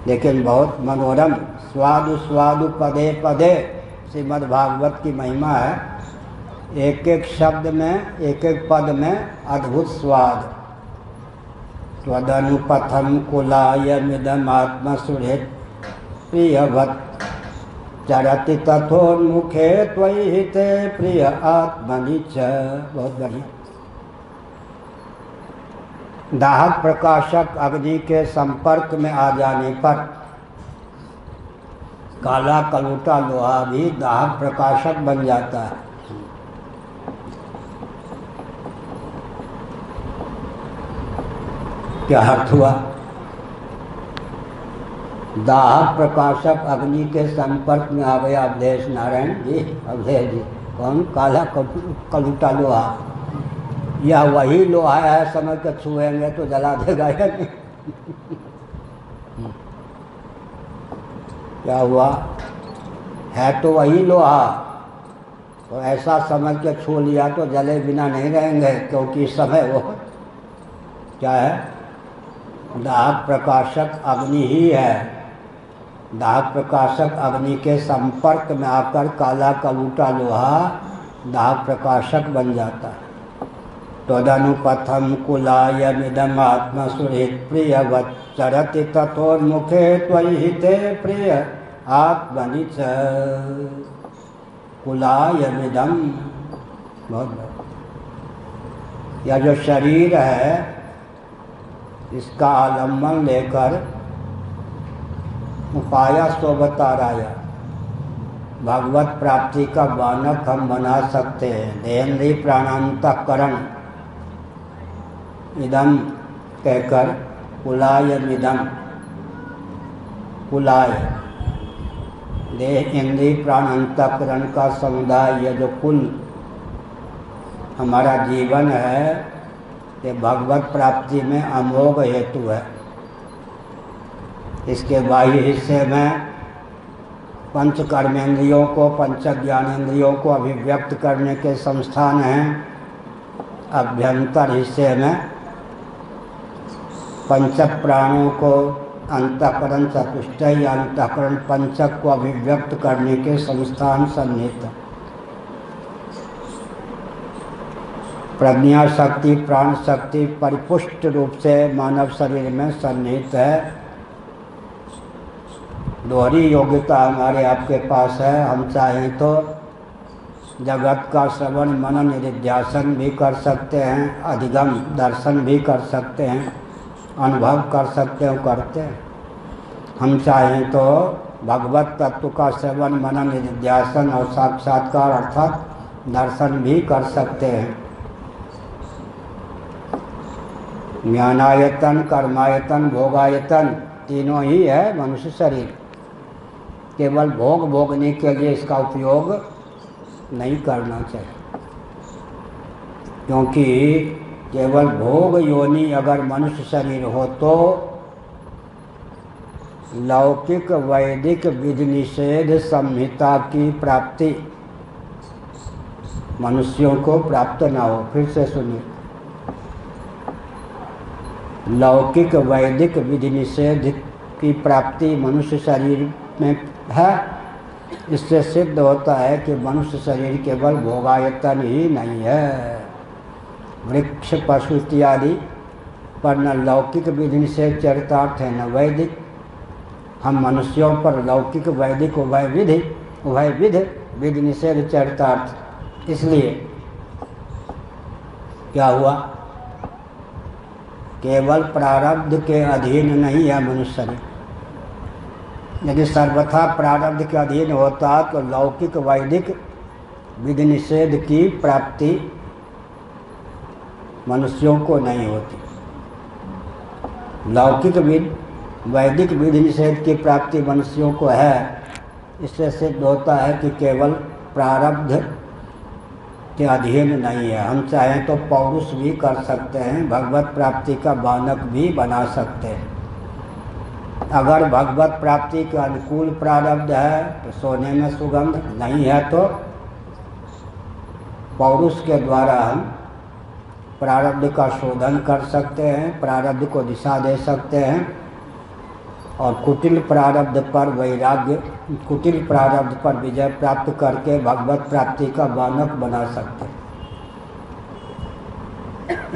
लेकिन बहुत मनोरम। स्वादु स्वादु पदे पदे श्रीमद् भागवत की महिमा है। एक एक शब्द में, एक एक पद में अद्भुत स्वाद। त्वदनुपथम कुलाय मिदमात्म सुहृत प्रियवत् चरति तथोन्मुखे त्वयि हिते प्रिय आत्मनि च। बहुत बढ़िया। दाहक प्रकाशक अग्नि के संपर्क में आ जाने पर काला कलूटा लोहा भी दाहक प्रकाशक बन जाता है। क्या अर्थ हुआ? दाहक प्रकाशक अग्नि के संपर्क में आ गया अवधेश नारायण जी, अवधेश जी। कौन? काला कलूटा लोहा। यह वही लोहा है, समझ कर छुएंगे तो जला देगा या नहीं? क्या हुआ? है तो वही लोहा, तो ऐसा समझ के छू लिया तो जले बिना नहीं रहेंगे, क्योंकि इस समय वो क्या है? दाहक प्रकाशक अग्नि ही है। दाहक प्रकाशक अग्नि के संपर्क में आकर काला कलूटा लोहा दाहक प्रकाशक बन जाता है। त्वदनुपथम कुलायमिदम आत्मसुहृत् प्रियवच्चरति ततोन्मुखे त्वयि हिते प्रिय आत्मनि च। कुलायमिदम, बहुत यह जो शरीर है इसका आलम्बन लेकर उपाया सो बता रहा है। भगवत प्राप्ति का बानक हम बना सकते हैं। देहेन्द्रिय प्राणांतकरण इदम कहकर कुलायमिदम, कुलाय देह इंद्रिय प्राण अंतःकरण का समुदाय, यह जो कुल हमारा जीवन है ये भगवत प्राप्ति में अमोघ हेतु है। इसके बाह्य हिस्से में पंच कर्मेंद्रियों को, पंच ज्ञानेंद्रियों को अभिव्यक्त करने के संस्थान हैं। अभ्यंतर हिस्से में पंच प्राणों को, अंतःकरण चतुष्टय या अंतःकरण पंचक को अभिव्यक्त करने के संस्थान सन्निहित। प्रज्ञा शक्ति, प्राण शक्ति परिपुष्ट रूप से मानव शरीर में सन्निहित है। दोहरी योग्यता हमारे आपके पास है। हम चाहें तो जगत का श्रवण मनन निधिध्यासन भी कर सकते हैं, अधिगम दर्शन भी कर सकते हैं, अनुभव कर सकते हैं, करते हैं। हम चाहें तो भगवत तत्व का श्रवण मनन निधिध्यासन और साक्षात्कार अर्थात दर्शन भी कर सकते हैं। ज्ञानायतन, कर्मायतन, भोगायतन तीनों ही है मनुष्य शरीर। केवल भोग भोगने के लिए इसका उपयोग नहीं करना चाहिए, क्योंकि केवल भोग योनि अगर मनुष्य शरीर हो तो लौकिक वैदिक विधि निषेध संहिता की प्राप्ति मनुष्यों को प्राप्त ना हो। फिर से सुनिए, लौकिक वैदिक विधि निषेध की प्राप्ति मनुष्य शरीर में है। इससे सिद्ध होता है कि मनुष्य शरीर केवल भोगायतन ही नहीं है। वृक्ष पशु इत्यादि पर न लौकिक विधि निषेध चरितार्थ है न वैदिक। हम मनुष्यों पर लौकिक वैदिक उभय विधि विधि निषेध चरितार्थ। इसलिए क्या हुआ, केवल प्रारब्ध के अधीन नहीं है मनुष्य शरीर। यदि सर्वथा प्रारब्ध के अधीन होता तो लौकिक वैदिक विधि निषेध की प्राप्ति मनुष्यों को नहीं होती। लौकिक वैदिक विधि निषेध की प्राप्ति मनुष्यों को है। इससे सिद्ध होता है कि केवल प्रारब्ध के अधीन नहीं है। हम चाहें तो पौरुष भी कर सकते हैं, भगवत प्राप्ति का बानक भी बना सकते हैं। अगर भगवत प्राप्ति के अनुकूल प्रारब्ध है तो सोने में सुगंध, नहीं है तो पौरुष के द्वारा हम प्रारब्ध का शोधन कर सकते हैं, प्रारब्ध को दिशा दे सकते हैं और कुटिल प्रारब्ध पर वैराग्य, कुटिल प्रारब्ध पर विजय प्राप्त करके भगवत प्राप्ति का बानक बना सकते हैं।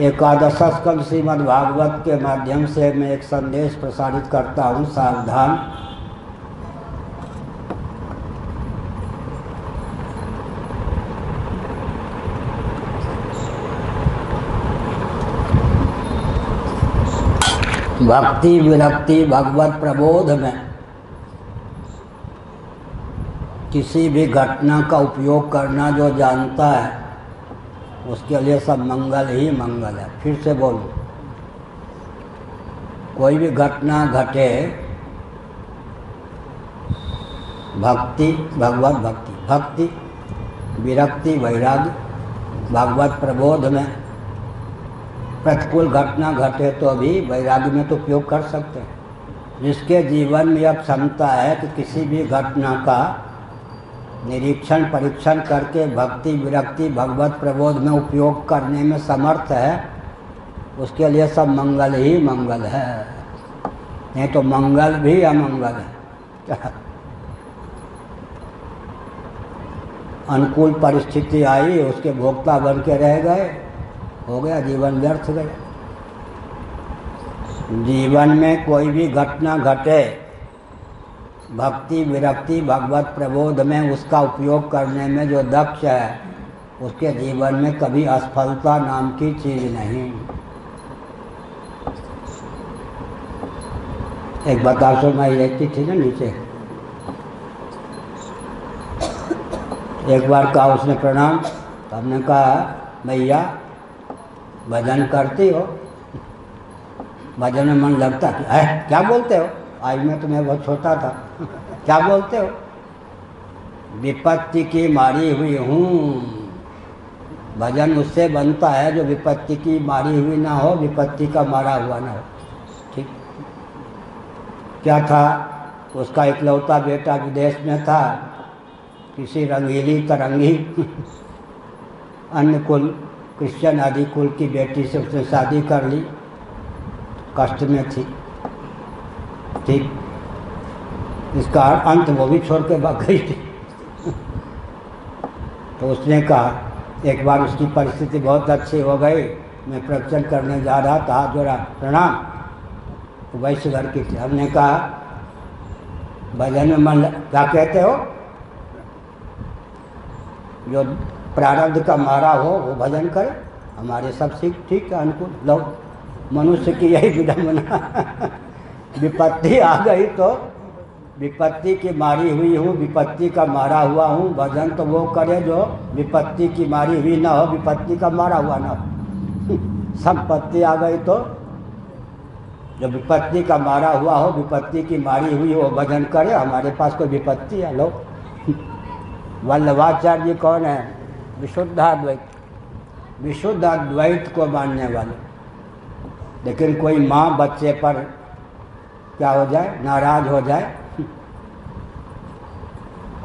एकादश स्कंद श्रीमद् भागवत के माध्यम से मैं एक संदेश प्रसारित करता हूँ, सावधान। भक्ति विरक्ति भगवत प्रबोध में किसी भी घटना का उपयोग करना जो जानता है उसके लिए सब मंगल ही मंगल है। फिर से बोलूं, कोई भी घटना घटे, भक्ति भगवत भक्ति विरक्ति वैराग्य भगवत प्रबोध में प्रतिकूल घटना घटे तो अभी वैराग्य में तो उपयोग कर सकते हैं। जिसके जीवन में यह क्षमता है कि किसी भी घटना का निरीक्षण परीक्षण करके भक्ति विरक्ति भगवत प्रबोध में उपयोग करने में समर्थ है, उसके लिए सब मंगल ही मंगल है। नहीं तो मंगल भी अमंगल है। अनुकूल परिस्थिति आई, उसके भोक्ता बन के रह गए, हो गया, जीवन व्यर्थ गया। जीवन में कोई भी घटना घटे, भक्ति विरक्ति भगवत प्रबोध में उसका उपयोग करने में जो दक्ष है, उसके जीवन में कभी असफलता नाम की चीज नहीं। एक बतासो माई रहती थी ना नीचे, एक बार कहा उसने प्रणाम, तो हमने कहा भैया भजन करती हो? भजन में मन लगता कि है क्या बोलते हो, आज मैं तुम्हें बहुत छोटा था क्या बोलते हो? विपत्ति की मारी हुई हूँ। भजन उससे बनता है जो विपत्ति की मारी हुई ना हो, विपत्ति का मारा हुआ ना हो। ठीक क्या था, उसका इकलौता बेटा विदेश में था, किसी रंगीली तरंगी अन्य कुल क्रिश्चियन आदि कुल की बेटी से उसने शादी कर ली, कष्ट में थी। ठीक, इसका अंत वो भी छोड़ के भाग गई थी। तो उसने कहा, एक बार उसकी परिस्थिति बहुत अच्छी हो गई, मैं प्रवचन करने जा रहा था, हाथ जोड़ा प्रणाम, तो वैश्य घर की थी। हमने कहा भजन में मन क्या कहते हो? जो प्रारब्ध का मारा हो वो भजन करे, हमारे सब ठीक है, अनुकूल। लो मनुष्य की यही विडम्बना विपत्ति आ गई तो विपत्ति की मारी हुई हूँ, विपत्ति का मारा हुआ हूँ। भजन तो वो करे जो विपत्ति की मारी हुई ना हो, विपत्ति का मारा हुआ ना हो। संपत्ति आ गई तो जो विपत्ति का मारा हुआ हो, विपत्ति की मारी हुई हो, भजन करे, हमारे पास कोई विपत्ति है। लो वल्लभाचार्य जी कौन है? विशुद्धाद्वैत, विशुद्ध अद्वैत को मानने वाले। लेकिन कोई माँ बच्चे पर क्या हो जाए, नाराज हो जाए,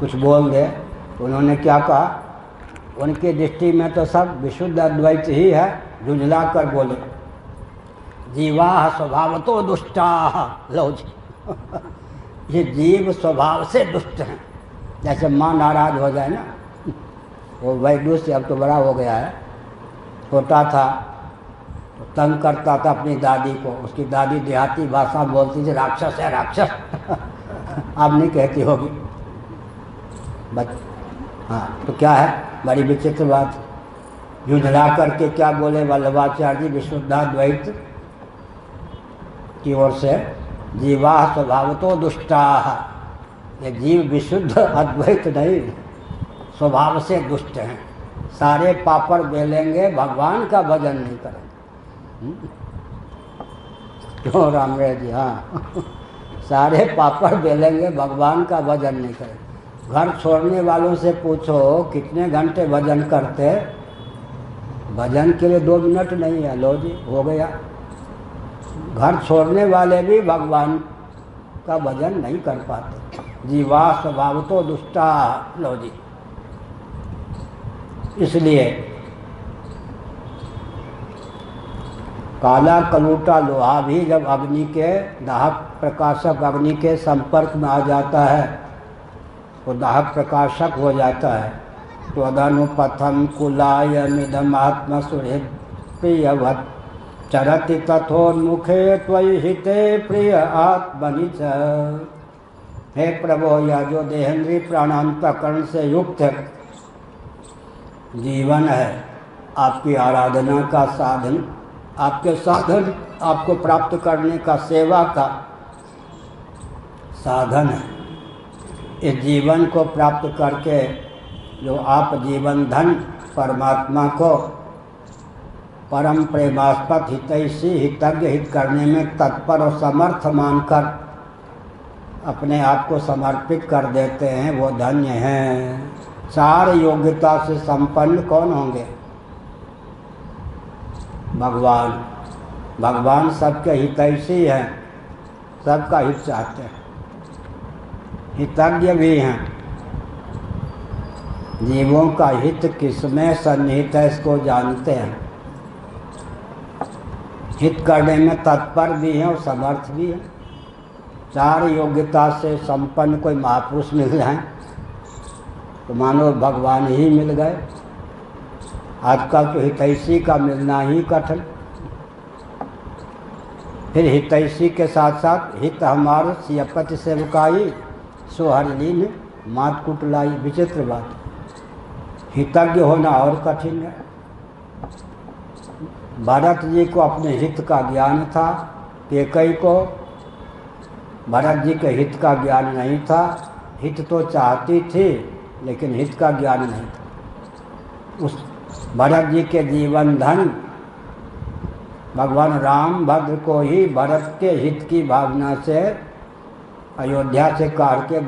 कुछ बोल दे, उन्होंने क्या कहा, उनकी दृष्टि में तो सब विशुद्ध अद्वैत ही है। झुंझला कर बोले, जीवा स्वभाव तो दुष्टा। लो जी ये जीव स्वभाव से दुष्ट हैं। जैसे माँ नाराज हो जाए ना, वो वैदुष्य अब तो बड़ा हो गया है, छोटा था तो तंग करता था अपनी दादी को। उसकी दादी देहाती भाषा बोलती थी, राक्षस है राक्षस अब नहीं कहती होगी हाँ, तो क्या है, बड़ी विचित्र बात। झुंझला करके क्या बोले वल्लभाचार्य जी विशुद्धाद्वैत की ओर से, जीवा स्वभाव तो दुष्टा। ये जीव विशुद्ध अद्वैत नहीं, स्वभाव से दुष्ट हैं। सारे पापड़ बेलेंगे, भगवान का भजन नहीं करेंगे। क्यों रामरे जी? हाँ सारे पापड़ बेलेंगे, भगवान का भजन नहीं करेंगे। घर छोड़ने वालों से पूछो कितने घंटे भजन करते, भजन के लिए 2 मिनट नहीं है। लो जी हो गया। घर छोड़ने वाले भी भगवान का भजन नहीं कर पाते। जीवा स्वभाव तो दुष्टा। लो जी, इसलिए काला कलूटा लोहा भी जब अग्नि के दाहक प्रकाशक अग्नि के संपर्क में आ जाता है तो दाहक प्रकाशक हो जाता है। त्वदनुपथम कुलायमिदमात्म सुहृत्प्रियवत् चरति तथोन्मुखे त्वयि हिते प्रिय आत्मनि च। हे प्रभो, यह जो देहेंद्रीय प्राणांतकरण से युक्त जीवन है, आपकी आराधना का साधन, आपके साधन, आपको प्राप्त करने का सेवा का साधन है। इस जीवन को प्राप्त करके जो आप जीवन धन परमात्मा को परम प्रेमास्पद हितैषी हितज्ञ हित करने में तत्पर और समर्थ मानकर अपने आप को समर्पित कर देते हैं, वो धन्य हैं। 4 योग्यता से संपन्न कौन होंगे? भगवान। भगवान सबके हितैषी हैं, सबका हित चाहते हैं, हितज्ञ भी हैं। जीवों का हित किसमें सन्निहित है इसको जानते हैं, हित करने में तत्पर भी हैं और समर्थ भी हैं। 4 योग्यता से संपन्न कोई महापुरुष मिल जाए तो मानो भगवान ही मिल गए। आजकल तो हितैषी का मिलना ही कठिन। फिर हितैषी के साथ साथ हित हमार सियपति सेवकाई सो हर लीन मात कुट लाई। विचित्र बात, हितज्ञ होना और कठिन है। भरत जी को अपने हित का ज्ञान था, कैकेयी को भरत जी के हित का ज्ञान नहीं था। हित तो चाहती थी लेकिन हित का ज्ञान नहीं था। उस भरत जी के जीवन धन भगवान राम भद्र को ही भरत के हित की भावना से अयोध्या से काट के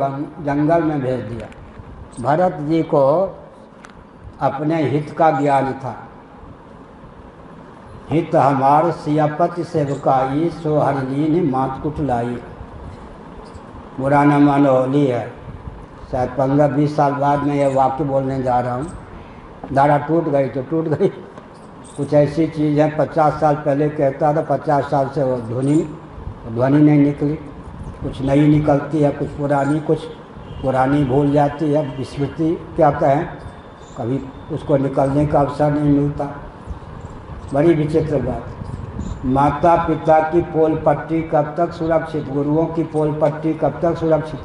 जंगल में भेज दिया। भरत जी को अपने हित का ज्ञान था। हित हमार सियापति सेवकाई सो हर लीन मात कुट लाई। बुरा न मानो, होली है, शायद 15-20 साल बाद मैं ये वाक्य बोलने जा रहा हूँ। धारा टूट गई तो टूट गई। कुछ ऐसी चीज़ है 50 साल पहले कहता था, 50 साल से वो ध्वनि नहीं निकली। कुछ नई निकलती है, कुछ पुरानी भूल जाती है। विस्मृति क्या कहें, कभी उसको निकलने का अवसर नहीं मिलता। बड़ी विचित्र बात। माता पिता की पोल पट्टी कब तक सुरक्षित, गुरुओं की पोल पट्टी कब तक सुरक्षित।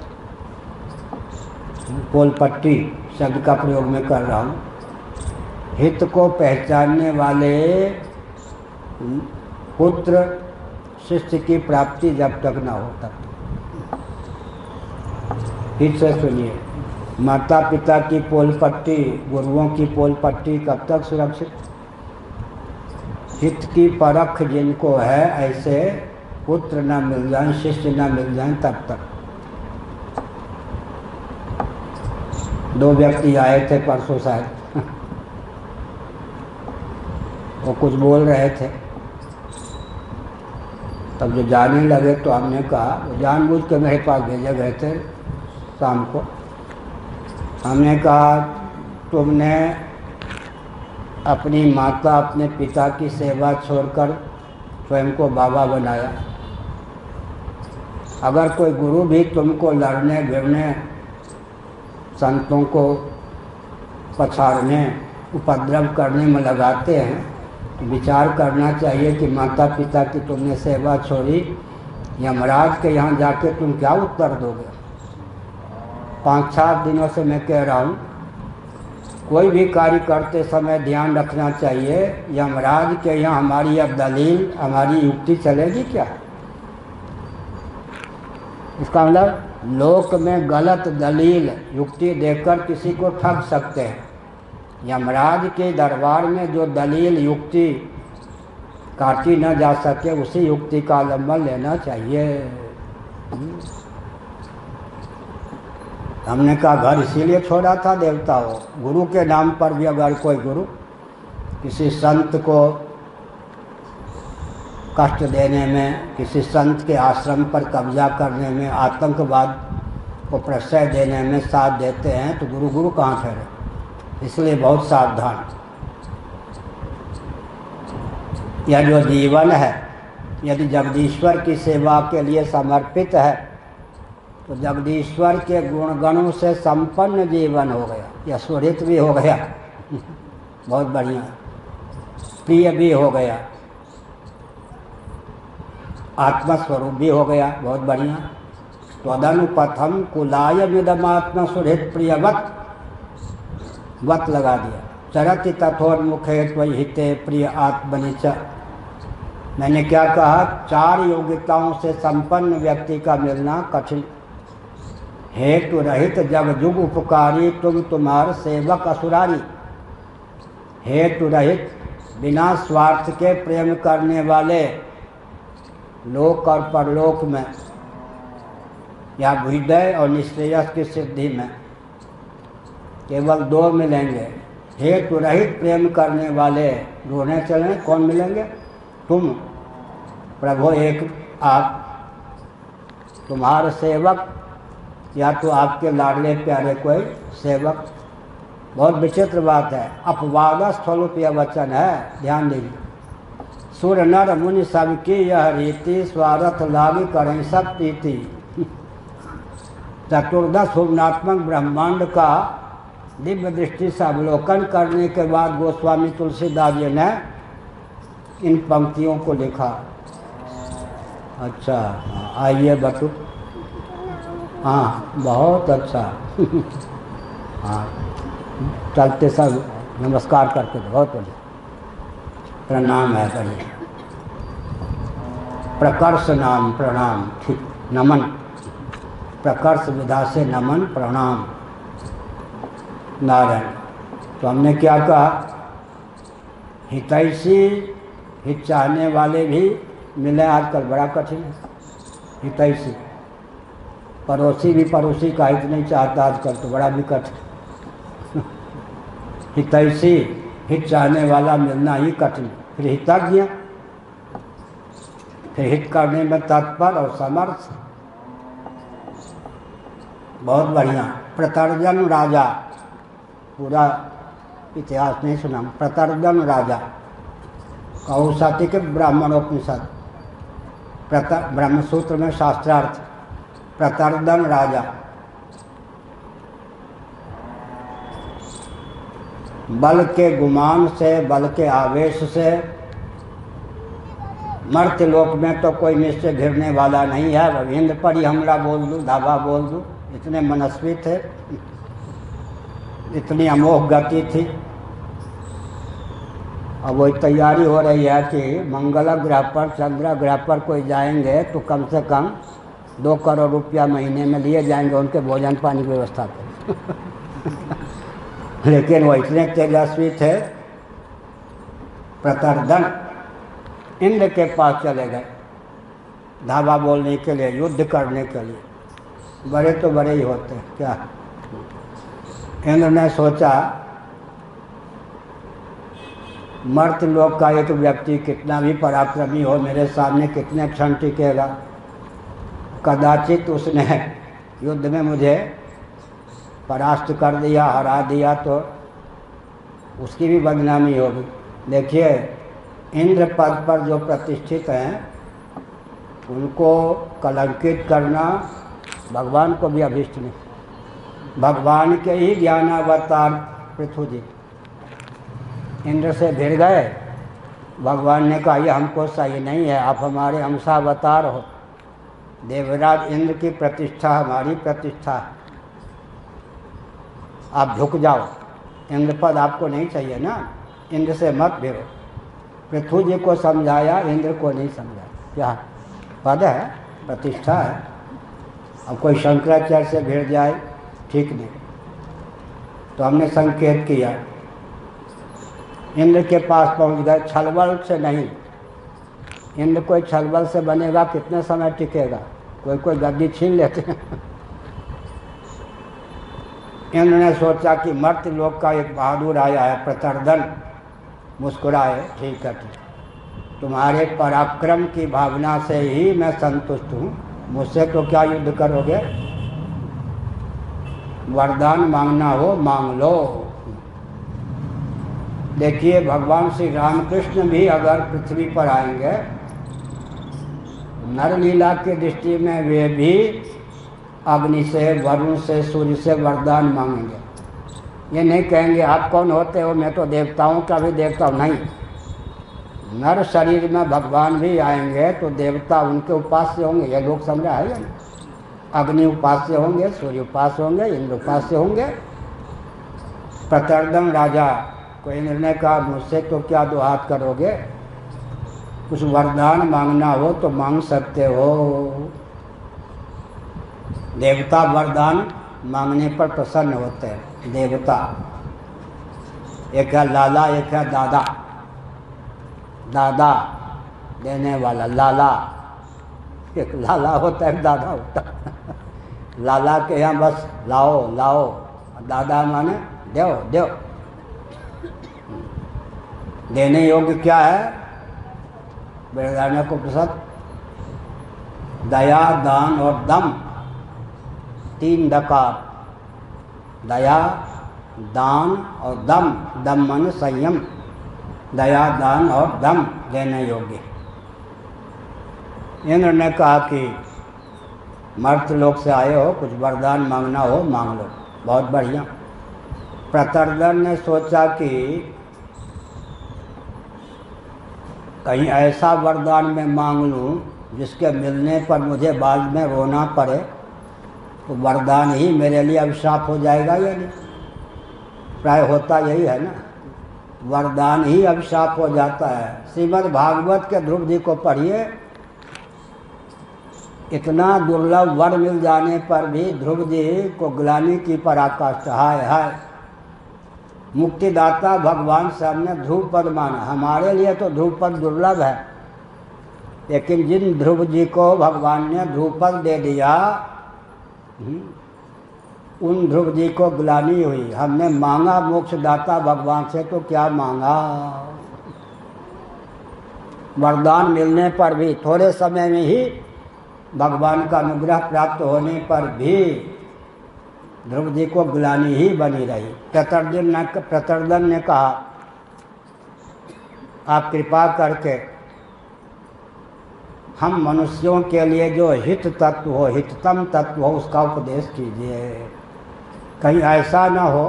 पोल पट्टी शब्द का प्रयोग मैं कर रहा हूँ। हित को पहचानने वाले पुत्र शिष्य की प्राप्ति जब तक न हो तब तक। फिर से सुनिए, माता पिता की पोल पट्टी, गुरुओं की पोल पट्टी कब तक सुरक्षित। हित की परख जिनको है, ऐसे पुत्र न मिल जाए, शिष्य न मिल जाए तब तक। 2 व्यक्ति आए थे परसों शायद, वो कुछ बोल रहे थे। तब जो जाने लगे तो हमने कहा, वो जानबूझ के मेरे पास भेजे गए थे शाम को। हमने कहा तुमने अपनी माता अपने पिता की सेवा छोड़कर स्वयं को बाबा बनाया। अगर कोई गुरु भी तुमको लड़ने भिड़ने, संतों को पछाड़ने, उपद्रव करने में लगाते हैं तो विचार करना चाहिए कि माता पिता की तुमने सेवा छोड़ी, यमराज के यहाँ जाके तुम क्या उत्तर दोगे। 5-7 दिनों से मैं कह रहा हूँ, कोई भी कार्य करते समय ध्यान रखना चाहिए, यमराज के यहाँ हमारी अब दलील, हमारी युक्ति चलेगी क्या। इसका मतलब लोक में गलत दलील युक्ति देकर किसी को ठग सकते हैं। यमराज के दरबार में जो दलील युक्ति काटी न जा सके, उसी युक्ति का अवलंबन लेना चाहिए। हमने कहा घर इसीलिए छोड़ा था देवता हो। गुरु के नाम पर भी अगर कोई गुरु किसी संत को कष्ट देने में, किसी संत के आश्रम पर कब्जा करने में, आतंकवाद को प्रश्रय देने में साथ देते हैं तो गुरु गुरु कहाँ ठहरे। इसलिए बहुत सावधान। यह जो जीवन है यदि जगदीश्वर की सेवा के लिए समर्पित है तो जगदीश्वर के गुणगणों से संपन्न जीवन हो गया, यह सुहृत भी हो गया, बहुत बढ़िया, प्रिय भी हो गया, आत्मस्वरूप भी हो गया, बहुत बढ़िया। त्वदनुपथम कुलाय मिदमात्म सुहृत प्रियवत वत लगा दिया। चरति तथोन्मुखे त्वयि हिते प्रिय आत्मनिच। मैंने क्या कहा, 4 योग्यताओं से संपन्न व्यक्ति का मिलना कठिन। हेतु रहित जग जुग उपकारी तुम तुम्हार सेवक असुरारी। हेतु रहित बिना स्वार्थ के प्रेम करने वाले लोक और परलोक में या हृदय और निश्रेयस की सिद्धि में केवल 2 मिलेंगे। हेतु रहित प्रेम करने वाले ढूंढने चलें, कौन मिलेंगे, तुम प्रभु एक आप, तुम्हारे सेवक या तो आपके लाडले प्यारे कोई सेवक। बहुत विचित्र बात है, अपवादस्थलोप्य वचन है, ध्यान दीजिए। सुर नर मुनि सबकी यह रीति, स्वार्थ लागी करें सब प्रीति। चतुर्दश भुवनात्मक ब्रह्मांड का दिव्य दृष्टि से अवलोकन करने के बाद गोस्वामी तुलसीदास जी ने इन पंक्तियों को लिखा। अच्छा, आइए बटू। हाँ, बहुत अच्छा। हाँ, चलते सब नमस्कार करके बहुत बढ़िया, प्रणाम है बढ़िया। प्रकर्ष नाम प्रणाम, ठीक, नमन, प्रकर्ष विधा से नमन प्रणाम नारायण। तो हमने क्या कहा, हितैषी, हित चाहने वाले भी मिले आजकल बड़ा कठिन है। हितैषी, पड़ोसी भी पड़ोसी का हित नहीं चाहता आजकल, तो बड़ा भी कठिन। हितैषी, हित चाहने वाला मिलना ही कठिन। फिर हितज्ञ, फिर हित करने में तत्पर और समर्थ, बहुत बढ़िया। प्रतर्जन राजा, पूरा इतिहास नहीं सुना। प्रतर्जन राजा कौशाती के ब्राह्मणोपनिषद, ब्रह्मसूत्र में शास्त्रार्थ। प्रतर्दन राजा, बल के गुमान से, बल के आवेश से, मर्त्य लोक में तो कोई निश्चय भिड़ने वाला नहीं है। अब इंद्र पर ही हमला बोल दूँ, धावा बोल दूँ, इतने मनस्वी थे, इतनी अमोघ गति थी। अब वही तैयारी हो रही है कि मंगल ग्रह पर, चंद्र ग्रह पर कोई जाएंगे तो कम से कम 2 करोड़ रुपया महीने में लिए जाएंगे उनके भोजन पानी की व्यवस्था पर। लेकिन वो इतने तेजस्वी थे, प्रतर्दन इंद्र के पास चले गए धावा बोलने के लिए, युद्ध करने के लिए। बड़े तो बड़े ही होते हैं क्या। इंद्र ने सोचा, मर्त्य लोक का एक व्यक्ति कितना भी पराक्रमी हो, मेरे सामने कितने क्षण टिकेगा। कदाचित उसने युद्ध में मुझे परास्त कर दिया, हरा दिया, तो उसकी भी बदनामी होगी। देखिए, इंद्र पद पर जो प्रतिष्ठित हैं उनको कलंकित करना भगवान को भी अभिष्ट नहीं। भगवान के ही ज्ञानावतार पृथु जी इंद्र से भिड़ गए। भगवान ने कहा, ये हमको सही नहीं है, आप हमारे अंशावतार हो। देवराज इंद्र की प्रतिष्ठा हमारी प्रतिष्ठा है, आप झुक जाओ। इंद्र पद आपको नहीं चाहिए ना, इंद्र से मत भिड़ो। पृथु जी को समझाया, इंद्र को नहीं समझाया। क्या पद है, प्रतिष्ठा है। अब कोई शंकराचार्य से भिड़ जाए, ठीक नहीं। तो हमने संकेत किया, इंद्र के पास पहुंच गए, छलबल से नहीं। इंद्र कोई छलबल से बनेगा, कितने समय टिकेगा, कोई कोई गद्दी छीन लेते हैं। इंद्र ने सोचा कि मर्त्य लोक का एक बहादुर आया है, प्रतर्दन, मुस्कुराए, ठीक है, ठीक, तुम्हारे पराक्रम की भावना से ही मैं संतुष्ट हूँ, मुझसे तो क्या युद्ध करोगे, वरदान मांगना हो मांग लो। देखिए, भगवान श्री रामकृष्ण भी अगर पृथ्वी पर आएंगे, नरलीला की दृष्टि में वे भी अग्नि से, वरुण से, सूर्य से वरदान मांगेंगे। ये नहीं कहेंगे आप कौन होते हो, मैं तो देवताओं का भी देवता हूँ, नहीं। नर शरीर में भगवान भी आएंगे तो देवता उनके उपास्य होंगे, ये लोग समझा है या नहीं। अग्नि उपास्य होंगे, सूर्य उपास्य होंगे, इंद्र उपास्य होंगे। प्रतर्दन राजा को इंद्र ने कहा, मुझसे तो क्या दो हाथ करोगे, कुछ वरदान मांगना हो तो मांग सकते हो। देवता वरदान मांगने पर प्रसन्न होते हैं। देवता, एक है लाला, एक है दादा। दादा देने वाला, लाला, एक लाला होता है, दादा होता है। लाला के यहाँ बस लाओ लाओ, दादा माने दो दो। देने योग्य क्या है, बृहदारण्यक उपनिषद, दया, दान और दम, 3 दकार, दया, दान और दम। दम माने संयम, दया, दान और दम देने योग्य। इंद्र ने कहा कि मर्त्य लोक से आए हो, कुछ वरदान मांगना हो मांग लो। बहुत बढ़िया। प्रतर्दन ने सोचा कि कहीं ऐसा वरदान मैं मांग लूँ जिसके मिलने पर मुझे बाद में रोना पड़े, तो वरदान ही मेरे लिए अभिशाप हो जाएगा या नहीं। प्राय होता यही है ना, वरदान ही अभिशाप हो जाता है। श्रीमद् भागवत के ध्रुव जी को पढ़िए, इतना दुर्लभ वर मिल जाने पर भी ध्रुव जी को ग्लानि की पराकाष्ठा। हाय हाय, मुक्तिदाता भगवान से हमने ध्रुव पद माना, हमारे लिए तो ध्रुव पद दुर्लभ है, लेकिन जिन ध्रुव जी को भगवान ने ध्रुव पद दे दिया, उन ध्रुव जी को ग्लानि हुई। हमने मांगा मोक्षदाता भगवान से, तो क्या मांगा। वरदान मिलने पर भी, थोड़े समय में ही भगवान का अनुग्रह प्राप्त होने पर भी ध्रुव जी को ग्लानि ही बनी रही। प्रतर्दन ने कहा, आप कृपा करके हम मनुष्यों के लिए जो हित तत्व हो, हिततम तत्व हो, उसका उपदेश कीजिए। कहीं ऐसा न हो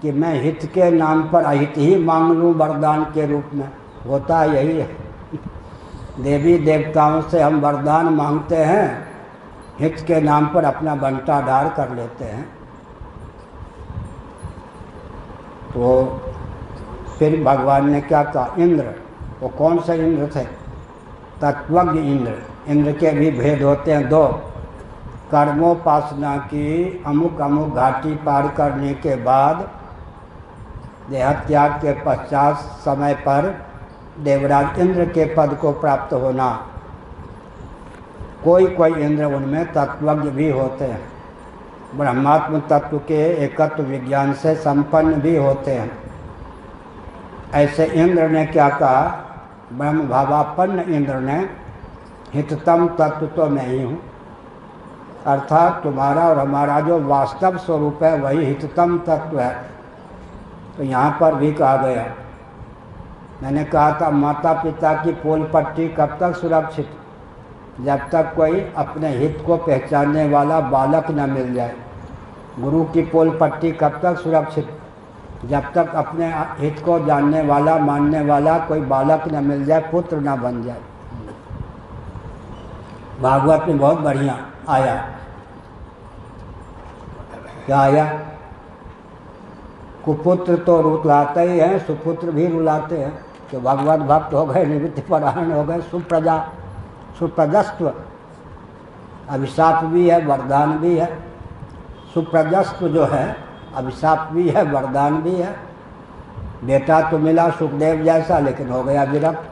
कि मैं हित के नाम पर अहित ही मांग लूँ वरदान के रूप में। होता यही है, देवी देवताओं से हम वरदान मांगते हैं, हित के नाम पर अपना बंटाढार कर लेते हैं। तो फिर भगवान ने क्या कहा, इंद्र, वो कौन से इंद्र थे, तत्वज्ञ इंद्र। इंद्र के भी भेद होते हैं दो। कर्मोपासना की अमुक अमुक घाटी पार करने के बाद देहत्याग के पश्चात समय पर देवराज इंद्र के पद को प्राप्त होना। कोई कोई इंद्र उनमें तत्वज्ञ भी होते हैं, ब्रह्मात्म तत्व के एकत्व विज्ञान से संपन्न भी होते हैं। ऐसे इंद्र ने क्या कहा, ब्रह्म भावापन्न इंद्र ने, हिततम तत्व तो मैं ही हूँ, अर्थात तुम्हारा और हमारा जो वास्तव स्वरूप है वही हिततम तत्व है। तो यहाँ पर भी कहा गया, मैंने कहा था माता पिता की पोल पट्टी कब तक सुरक्षित, जब तक कोई अपने हित को पहचानने वाला बालक न मिल जाए। गुरु की पोल पट्टी कब तक सुरक्षित, जब तक अपने हित को जानने वाला मानने वाला कोई बालक न मिल जाए, पुत्र न बन जाए। भागवत में बहुत बढ़िया आया, क्या आया, कुपुत्र तो रुलाते ही हैं, सुपुत्र भी रुलाते हैं। तो भगवत भक्त हो गए, निवृत्ति परायण हो गए, सुप्रजा सुप्रजस्त्व, अभिशाप भी है वरदान भी है। सुप्रजस्त्व जो है अभिशाप भी है वरदान भी है। बेटा तो मिला सुखदेव जैसा, लेकिन हो गया विरक्त।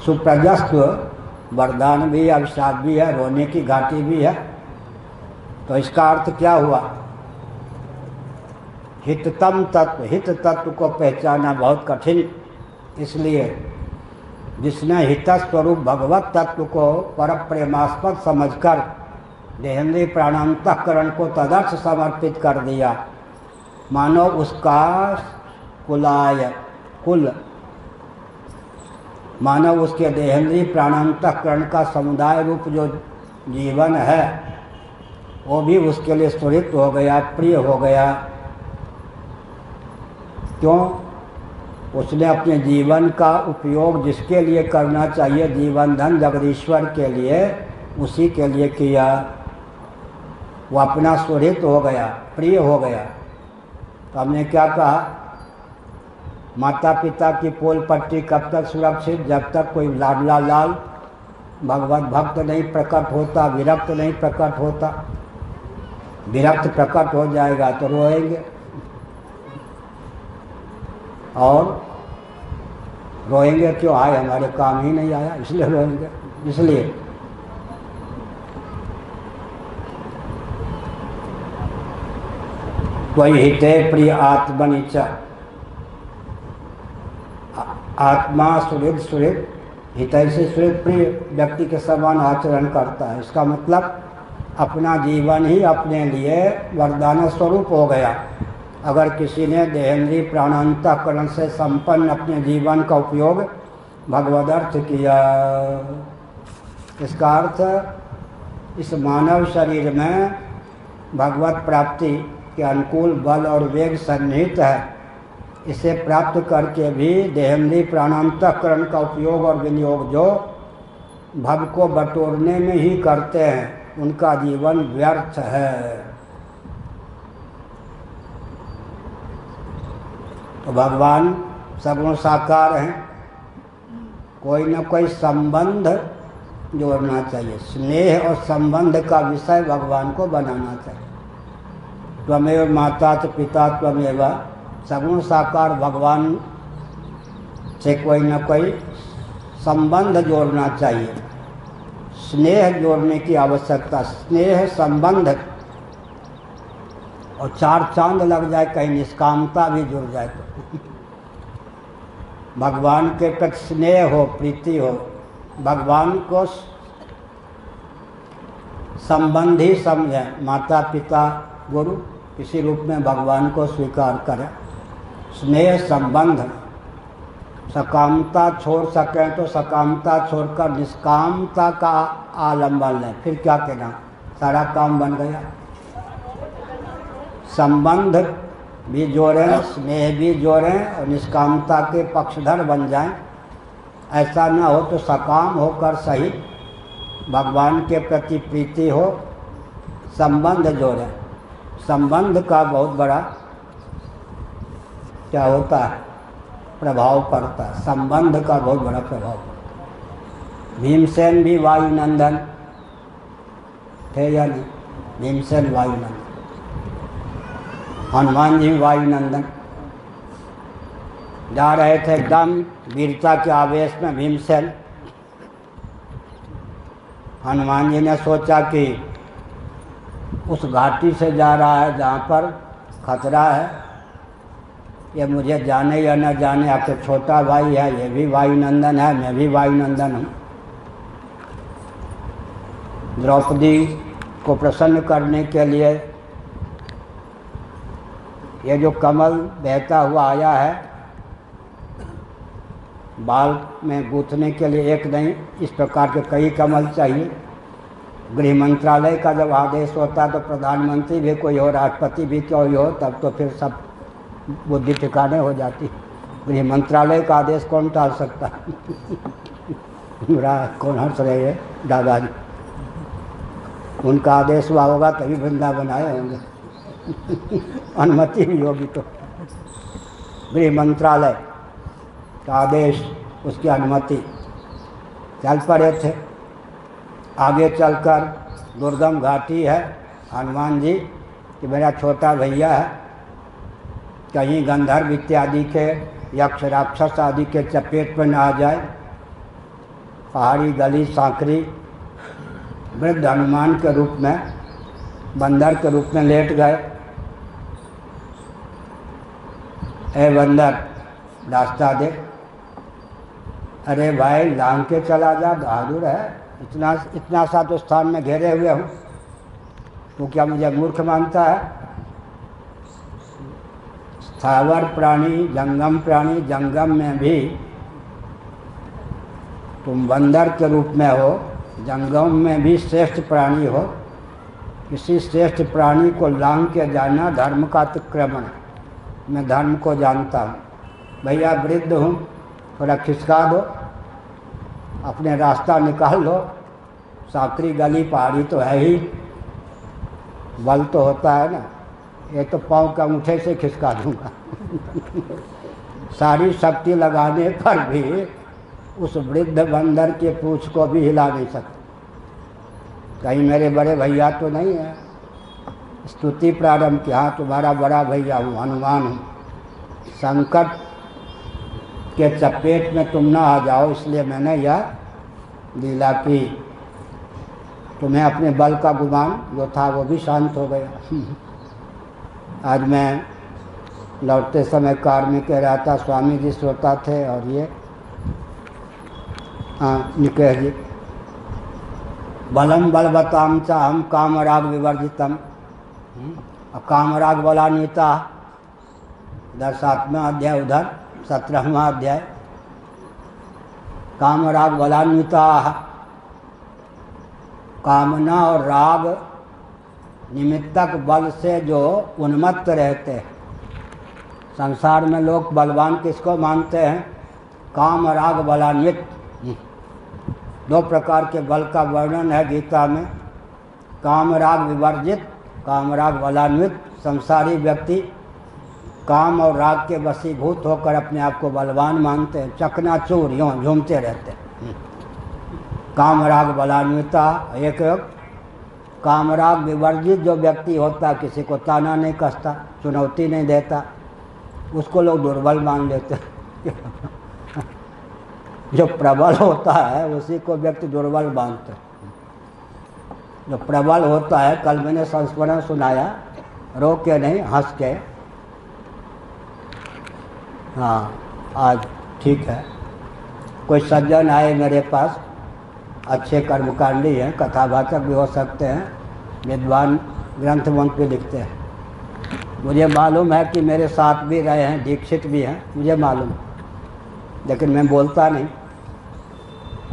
सुप्रजस्त्व वरदान भी है, अभिशाप भी है, रोने की घाटी भी है। तो इसका अर्थ क्या हुआ, हिततम तत्व, हित तत्व को पहचाना बहुत कठिन। इसलिए जिसने हित स्वरूप भगवत तत्व को पर प्रेमास्पद समझकर देहेंद्रीय प्राणांतःकरण को तदर्थ समर्पित कर दिया, मानो उसका कुल मानो उसके देहेंद्रीय प्राणांतःकरण का समुदाय रूप जो जीवन है वो भी उसके लिए सुहृत हो गया, प्रिय हो गया। क्यों, उसने अपने जीवन का उपयोग जिसके लिए करना चाहिए, जीवन धन जगदीश्वर के लिए, उसी के लिए किया। वो अपना सुहृत हो गया, प्रिय हो गया। तो हमने क्या कहा, माता पिता की पोल पट्टी कब तक सुरक्षित, जब तक कोई लाडला लाल भगवत भक्त नहीं प्रकट होता, विरक्त नहीं प्रकट होता। विरक्त प्रकट हो जाएगा तो रोएंगे, और रोएंगे क्यों, आए हमारे काम ही नहीं आया इसलिए रोएंगे। इसलिए कोई हिते प्रिय आत्मनिच, आत्मा सुहृद सुहृद, हितै से सुहृद प्रिय व्यक्ति के समान आचरण करता है। इसका मतलब अपना जीवन ही अपने लिए वरदान स्वरूप हो गया। अगर किसी ने देहेंद्रीय प्राणांतःकरण से संपन्न अपने जीवन का उपयोग भगवदर्थ किया, इसका अर्थ इस मानव शरीर में भगवत प्राप्ति के अनुकूल बल और वेग सन्निहित है। इसे प्राप्त करके भी देहेंद्रीय प्राणांतकरण का उपयोग और विनियोग जो भव को बटोरने में ही करते हैं, उनका जीवन व्यर्थ है। तो भगवान सगुण साकार हैं, कोई न कोई संबंध जोड़ना चाहिए। स्नेह और संबंध का विषय भगवान को बनाना चाहिए। त्वमेव माता च पिता त्वमेव, सगुण साकार भगवान से कोई न कोई संबंध जोड़ना चाहिए। स्नेह जोड़ने की आवश्यकता, स्नेह संबंध, और 4 चांद लग जाए, कहीं निष्कामता भी जुड़ जाए तो भगवान के प्रति स्नेह हो, प्रीति हो, भगवान को संबंधी समझें। माता पिता गुरु किसी रूप में भगवान को स्वीकार करें। स्नेह संबंध, सकामता छोड़ सकें तो सकामता छोड़कर निष्कामता का आलंबन लें, फिर क्या कहना, सारा काम बन गया। संबंध भी जोड़ें, स्नेह भी जोड़ें और निष्कामता के पक्षधर बन जाएं। ऐसा न हो तो सकाम होकर सही भगवान के प्रति प्रीति हो, संबंध जोड़ें। संबंध का बहुत बड़ा क्या होता है, प्रभाव पड़ता है। संबंध का बहुत बड़ा प्रभाव पड़ता है। भीमसेन भी वायुनंदन थे या नहीं? भीमसेन वायुनंदन, हनुमान जी वायुनंदन। जा रहे थे एकदम वीरता के आवेश में भीमसेन। हनुमान जी ने सोचा कि उस घाटी से जा रहा है जहाँ पर खतरा है, ये मुझे जाने या न जाने, आपके छोटा भाई है, ये भी वायुनंदन है, मैं भी वायुनंदन हूँ। द्रौपदी को प्रसन्न करने के लिए ये जो कमल बहता हुआ आया है, बाल में गूंथने के लिए एक नहीं, इस प्रकार के कई कमल चाहिए। गृह मंत्रालय का जब आदेश होता है तो प्रधानमंत्री भी कोई हो, राष्ट्रपति भी कोई हो, तब तो फिर सब बुद्धि ठिकाने हो जाती। गृह मंत्रालय का आदेश कौन टाल सकता है? कौन हंस रहे हैं दादाजी? उनका आदेश हुआ होगा तभी वृंदावन आए होंगे। अनुमति भी होगी तो गृह मंत्रालय का आदेश, उसकी अनुमति। चल पड़े थे। आगे चलकर दुर्गम घाटी है। हनुमान जी कि मेरा छोटा भैया है, कहीं गंधर्व इत्यादि के यक्ष राक्षस आदि के चपेट में न आ जाए। पहाड़ी गली सांकरी, वृद्ध हनुमान के रूप में, बंदर के रूप में लेट गए। ए बंदर, रास्ता दे। अरे भाई लांग के चला जा, बहादुर है, इतना सा तो स्थान में घेरे हुए हूँ, तो क्या मुझे मूर्ख मानता है? स्थावर प्राणी, जंगम में भी तुम बंदर के रूप में हो, जंगम में भी श्रेष्ठ प्राणी हो। किसी श्रेष्ठ प्राणी को लांग के जाना धर्म का अतिक्रमण है। मैं धर्म को जानता हूँ। भैया वृद्ध हूँ, थोड़ा खिसका दो, अपने रास्ता निकाल लो। सांकरी गली पहाड़ी तो है ही, बल तो होता है ना, ये तो पाँव के अंगूठे से खिसका दूंगा। सारी शक्ति लगाने पर भी उस वृद्ध बंदर के पूंछ को भी हिला नहीं सकते। कहीं मेरे बड़े भैया तो नहीं है। स्तुति प्रारंभ की, हाँ तुम्हारा बड़ा भैया हूँ, हनुमान हूँ। संकट के चपेट में तुम ना आ जाओ, इसलिए मैंने यह लीला की। तुम्हें अपने बल का गुमान जो था वो भी शांत हो गया। आज मैं लौटते समय कार में कह रहा था, स्वामी जी सोता थे और ये निकेश जी, बलम बलवताम च हम कामराग विवर्जितम, कामराग बलान्विता, इधर 7वां अध्याय, उधर 17वां अध्याय। कामराग बलान्विता, कामना और राग निमित्तक बल से जो उन्मत्त रहते हैं। संसार में लोग बलवान किसको मानते हैं? काम राग बलान्वित। 2 प्रकार के बल का वर्णन है गीता में, काम राग विवर्जित, काम राग बलान्वित। संसारी व्यक्ति काम और राग के वशीभूत होकर अपने आप को बलवान मानते हैं, चकनाचूर यूँ झूमते रहते हैं। काम राग बलान्विता एक काम राग विवर्जित जो व्यक्ति होता है, किसी को ताना नहीं कसता, चुनौती नहीं देता, उसको लोग दुर्बल मान लेते हैं। जो प्रबल होता है उसी को व्यक्ति दुर्बल मानते हैं। जो प्रबल होता है, कल मैंने संस्मरण सुनाया, रो के नहीं हंस के। हाँ, आज ठीक है। कोई सज्जन आए मेरे पास, अच्छे कर्मकांडी हैं, कथावाचक भी हो सकते हैं, विद्वान ग्रंथ वंथ भी लिखते हैं। मुझे मालूम है कि मेरे साथ भी रहे हैं, दीक्षित भी हैं, मुझे मालूम, लेकिन मैं बोलता नहीं।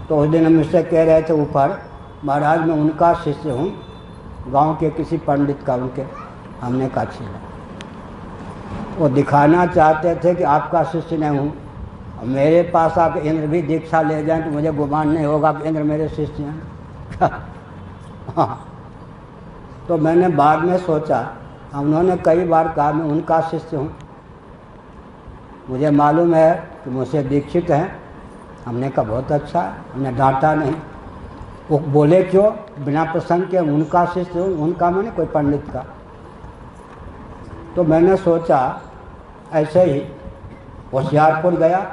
तो उस दिन हम मुझसे कह रहे थे ऊपर, महाराज मैं उनका शिष्य हूँ, गांव के किसी पंडित का, उनके। हमने कहा अच्छी है। वो दिखाना चाहते थे कि आपका शिष्य नहीं हूँ। मेरे पास आकर इंद्र भी दीक्षा ले जाएं तो मुझे गुमान नहीं होगा कि इंद्र मेरे शिष्य हैं। हाँ, तो मैंने बाद में सोचा, उन्होंने कई बार कहा मैं उनका शिष्य हूँ, मुझे मालूम है कि मुझसे दीक्षित हैं। हमने कहा बहुत अच्छा है, हमने डांटा नहीं। वो बोले क्यों? बिना प्रसंग के उनका शिष्य हूँ, उनका मैंने कोई पंडित का। तो मैंने सोचा ऐसे ही होशियारपुर गया,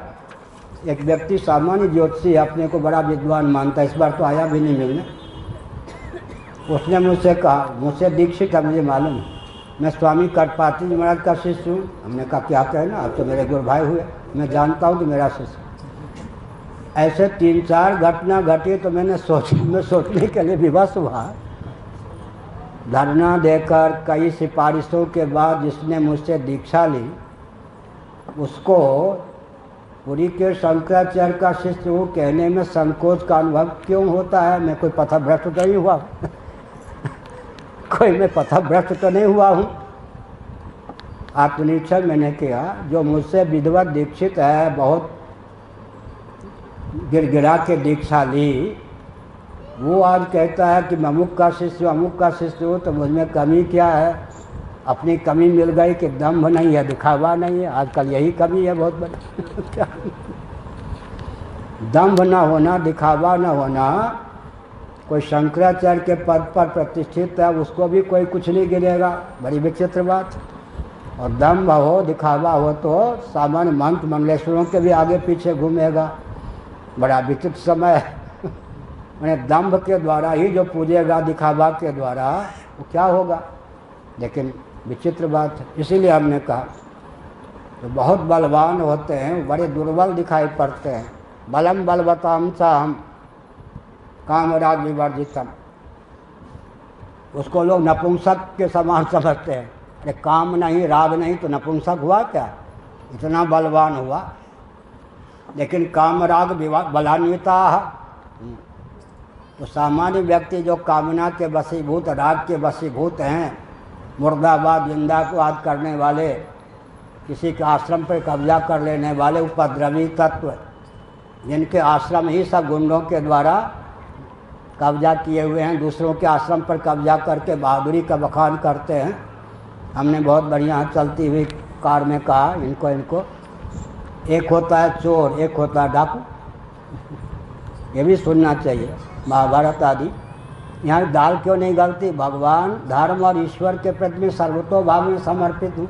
एक व्यक्ति सामान्य ज्योतिषी अपने को बड़ा विद्वान मानता है, इस बार तो आया भी नहीं मिलने। उसने मुझसे कहा, मुझसे दीक्षित है, मुझे मालूम है, मैं स्वामी कटपाती जी महाराज का शिष्य हूँ। हमने कहा क्या कहना, आप तो मेरे गुरु भाई हुए, मैं जानता हूँ कि मेरा शिष्य। ऐसे 3-4 घटना घटी तो मैं सोचने के लिए विवश हुआ। धरना देकर कई सिफारिशों के बाद जिसने मुझसे दीक्षा ली, उसको पुरी के शंकराचार्य का शिष्य हूँ कहने में संकोच का अनुभव क्यों होता है? मैं कोई पथभ्रष्ट तो नहीं हुआ कोई मैं पथभ्रष्ट तो नहीं हुआ हूँ। आत्मनिरीक्षण मैंने किया, जो मुझसे विधिवत दीक्षित है, बहुत गिड़गिड़ा के दीक्षा ली, वो आज कहता है कि मैं अमुक का शिष्य हूँ, अमुक का शिष्य हूँ। तो मुझमें कमी क्या है? अपनी कमी मिल गई कि दम्भ नहीं है, दिखावा नहीं है। आजकल यही कमी है बहुत बड़ी। दम्भ ना होना, दिखावा ना होना। कोई शंकराचार्य के पद पर प्रतिष्ठित है, उसको भी कोई कुछ नहीं गिरेगा, बड़ी विचित्र बात। और दम्भ हो, दिखावा हो तो सामान्य मंत्र मंगलेश्वरों के भी आगे पीछे घूमेगा, बड़ा विचित्र समय है। मैंने दम्भ के द्वारा ही जो पूजेगा, दिखावा के द्वारा, वो क्या होगा? लेकिन विचित्र बात है। इसीलिए हमने कहा तो बहुत बलवान होते हैं, बड़े दुर्बल दिखाई पड़ते हैं। बलम बलवताम चाहम काम राग विवर्जितम, उसको लोग नपुंसक के समान समझते हैं। अरे काम नहीं, राग नहीं तो नपुंसक हुआ क्या? इतना बलवान हुआ। लेकिन काम राग बलान्विता, तो सामान्य व्यक्ति जो कामना के वशीभूत, राग के वशीभूत हैं, मुर्दाबाद जिंदाबाद करने वाले, किसी के आश्रम पर कब्जा कर लेने वाले उपद्रवी तत्व, जिनके आश्रम ही सब गुंडों के द्वारा कब्जा किए हुए हैं, दूसरों के आश्रम पर कब्जा करके बहादुरी का बखान करते हैं। हमने बहुत बढ़िया चलती हुई कार में कहा इनको एक होता है चोर, एक होता है डाकू। ये भी सुनना चाहिए, महाभारत आदि। यहाँ दाल क्यों नहीं गलती? भगवान, धर्म और ईश्वर के प्रति मैं सर्वतोभाव में समर्पित हूँ,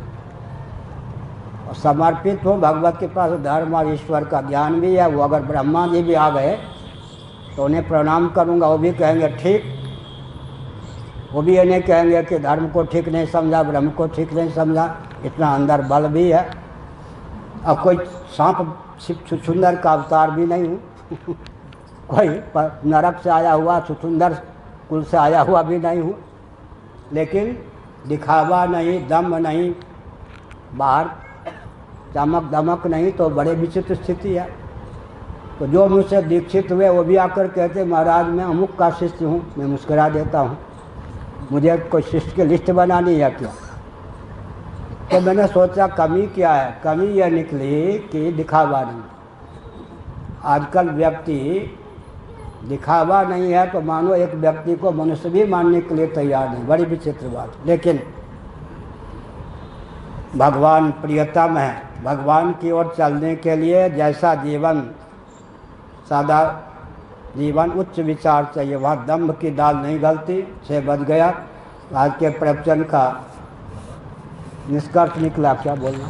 और समर्पित हूँ भगवत के पास। धर्म और ईश्वर का ज्ञान भी है। वो अगर ब्रह्मा जी भी आ गए तो उन्हें प्रणाम करूँगा, वो भी कहेंगे ठीक। वो भी ये नहीं कहेंगे कि धर्म को ठीक नहीं समझा, ब्रह्म को ठीक नहीं समझा। इतना अंदर बल भी है। अब कोई सांप छुछुंदर का अवतार भी नहीं हूँ कोई नरक से आया हुआ, छुछुंदर कुल से आया हुआ भी नहीं हूँ। लेकिन दिखावा नहीं, दम नहीं, बाहर चमक दमक नहीं, तो बड़े विचित्र स्थिति है। तो जो मुझसे दीक्षित हुए वो भी आकर कहते महाराज मैं अमुक का शिष्य हूँ। मैं मुस्कुरा देता हूँ, मुझे कोई शिष्य की लिस्ट बनानी है क्या? तो मैंने सोचा कमी क्या है? कमी यह निकली कि दिखावा नहीं। आजकल व्यक्ति दिखावा नहीं है तो मानो एक व्यक्ति को मनुष्य भी मानने के लिए तैयार नहीं। बड़ी विचित्र बात। लेकिन भगवान प्रियतम है। भगवान की ओर चलने के लिए जैसा जीवन, सादा जीवन, उच्च विचार चाहिए। वहाँ दम्भ की दाल नहीं गलती से बच गया। आज के प्रवचन का निष्कर्ष निकला। क्या बोलना?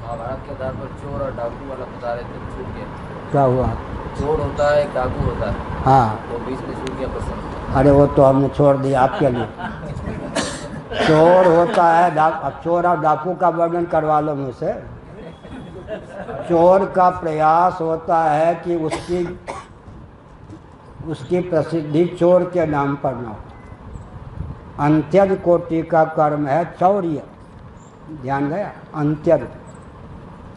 महाभारत के आधार पर चोर और डाकू वाला बता रहे थे, छूट गया। क्या हुआ? चोर होता है, डाकू होता है। हाँ, तो बीच में छूट गया प्रश्न। अरे वो तो हमने छोड़ दिया आपके लिए। चोर होता है, अब चोर और डाकू का वर्णन करवा लो मुझसे। चोर का प्रयास होता है कि उसकी प्रसिद्धि चोर के नाम पर न हो। अंत्यज कोटि का कर्म है चौर्य। ध्यान गया? अंत्यज।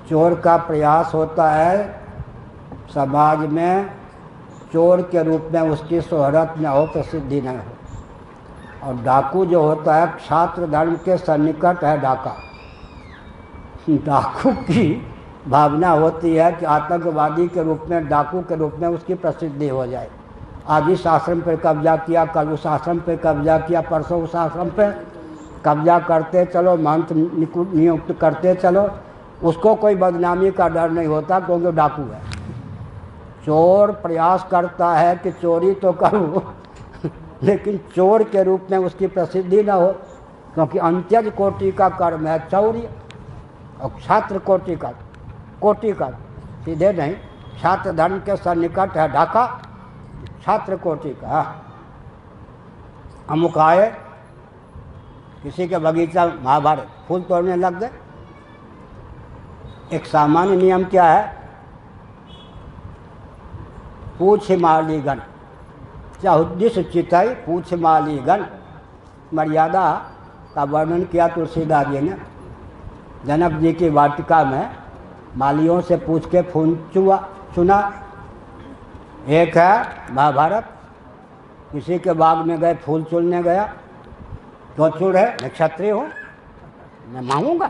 चोर का प्रयास होता है समाज में चोर के रूप में उसकी शोहरत न हो, प्रसिद्धि न हो। और डाकू जो होता है छात्र धर्म के सन्निकट है डाका। डाकू की भावना होती है कि आतंकवादी के रूप में, डाकू के रूप में उसकी प्रसिद्धि हो जाए। आज इस आश्रम पर कब्जा किया, कल उस आश्रम पर कब्जा किया, परसों उस आश्रम पर कब्जा करते चलो, महंत नियुक्त करते चलो। उसको कोई बदनामी का डर नहीं होता क्योंकि डाकू है। चोर प्रयास करता है कि चोरी तो करूँ लेकिन चोर के रूप में उसकी प्रसिद्धि न हो, क्योंकि अंत्यज कोटि का कर्म है चौर्य। और छात्र कोटि का सीधे नहीं, छात्र धर्म के सन्निकट है डाका। छात्र कोटि का अमुक आए, किसी के बगीचा महाभारत फूल तोड़ने लग गए। एक सामान्य नियम क्या है? पूछ मालीगण, चाहुद्दिश चितई पूछ मालीगण। मर्यादा का वर्णन किया तुलसीदास जी ने। जनक जी की वाटिका में मालियों से पूछ के फूल चुना। एक है महाभारत, किसी के बाग में गए, फूल चुनने गया। क्यों चुन रहे? मैं क्षत्रिय हूँ, मैं मांगूंगा,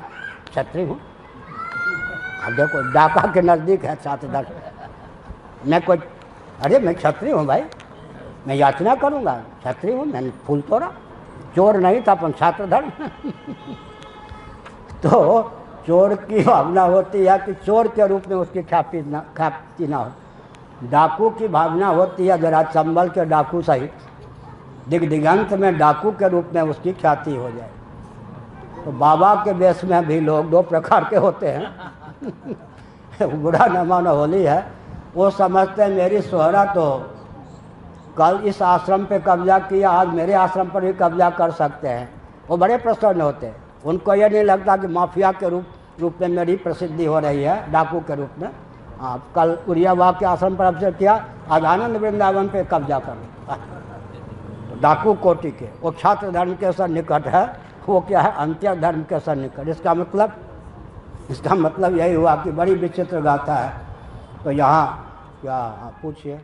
क्षत्रिय हूँ। अब देखो डाका के नज़दीक है छात्र धर्म। मैं कोई, अरे मैं क्षत्रिय हूँ भाई, मैं याचना करूँगा, क्षत्रिय हूँ, मैंने फूल तोड़ा। चोर नहीं था अपन छात्र धर्म तो चोर की भावना होती है कि चोर के रूप में उसकी ख्याति ना हो। डाकू की भावना होती है जरा चंबल के डाकू सहित दिग्दिगंत में डाकू के रूप में उसकी ख्याति हो जाए। तो बाबा के वेश में भी लोग दो प्रकार के होते हैं बुरा न मानो, होली है। वो समझते हैं मेरी शोहरत हो, कल इस आश्रम पे कब्जा किया, आज मेरे आश्रम पर भी कब्जा कर सकते हैं। वो बड़े प्रसन्न होते हैं। उनको ये नहीं लगता कि माफिया के रूप में मेरी प्रसिद्धि हो रही है, डाकू के रूप में। हाँ, कल उरियावा के आश्रम पर अवसर किया, आज आनंद वृंदावन पे कब्जा कर। तो डाकू कोटि के वो छात्र धर्म के सन्निकट है। वो क्या है? अंत्य धर्म के सन्निकट। इसका मतलब यही हुआ कि बड़ी विचित्र गाथा है। तो यहाँ क्या पूछिए।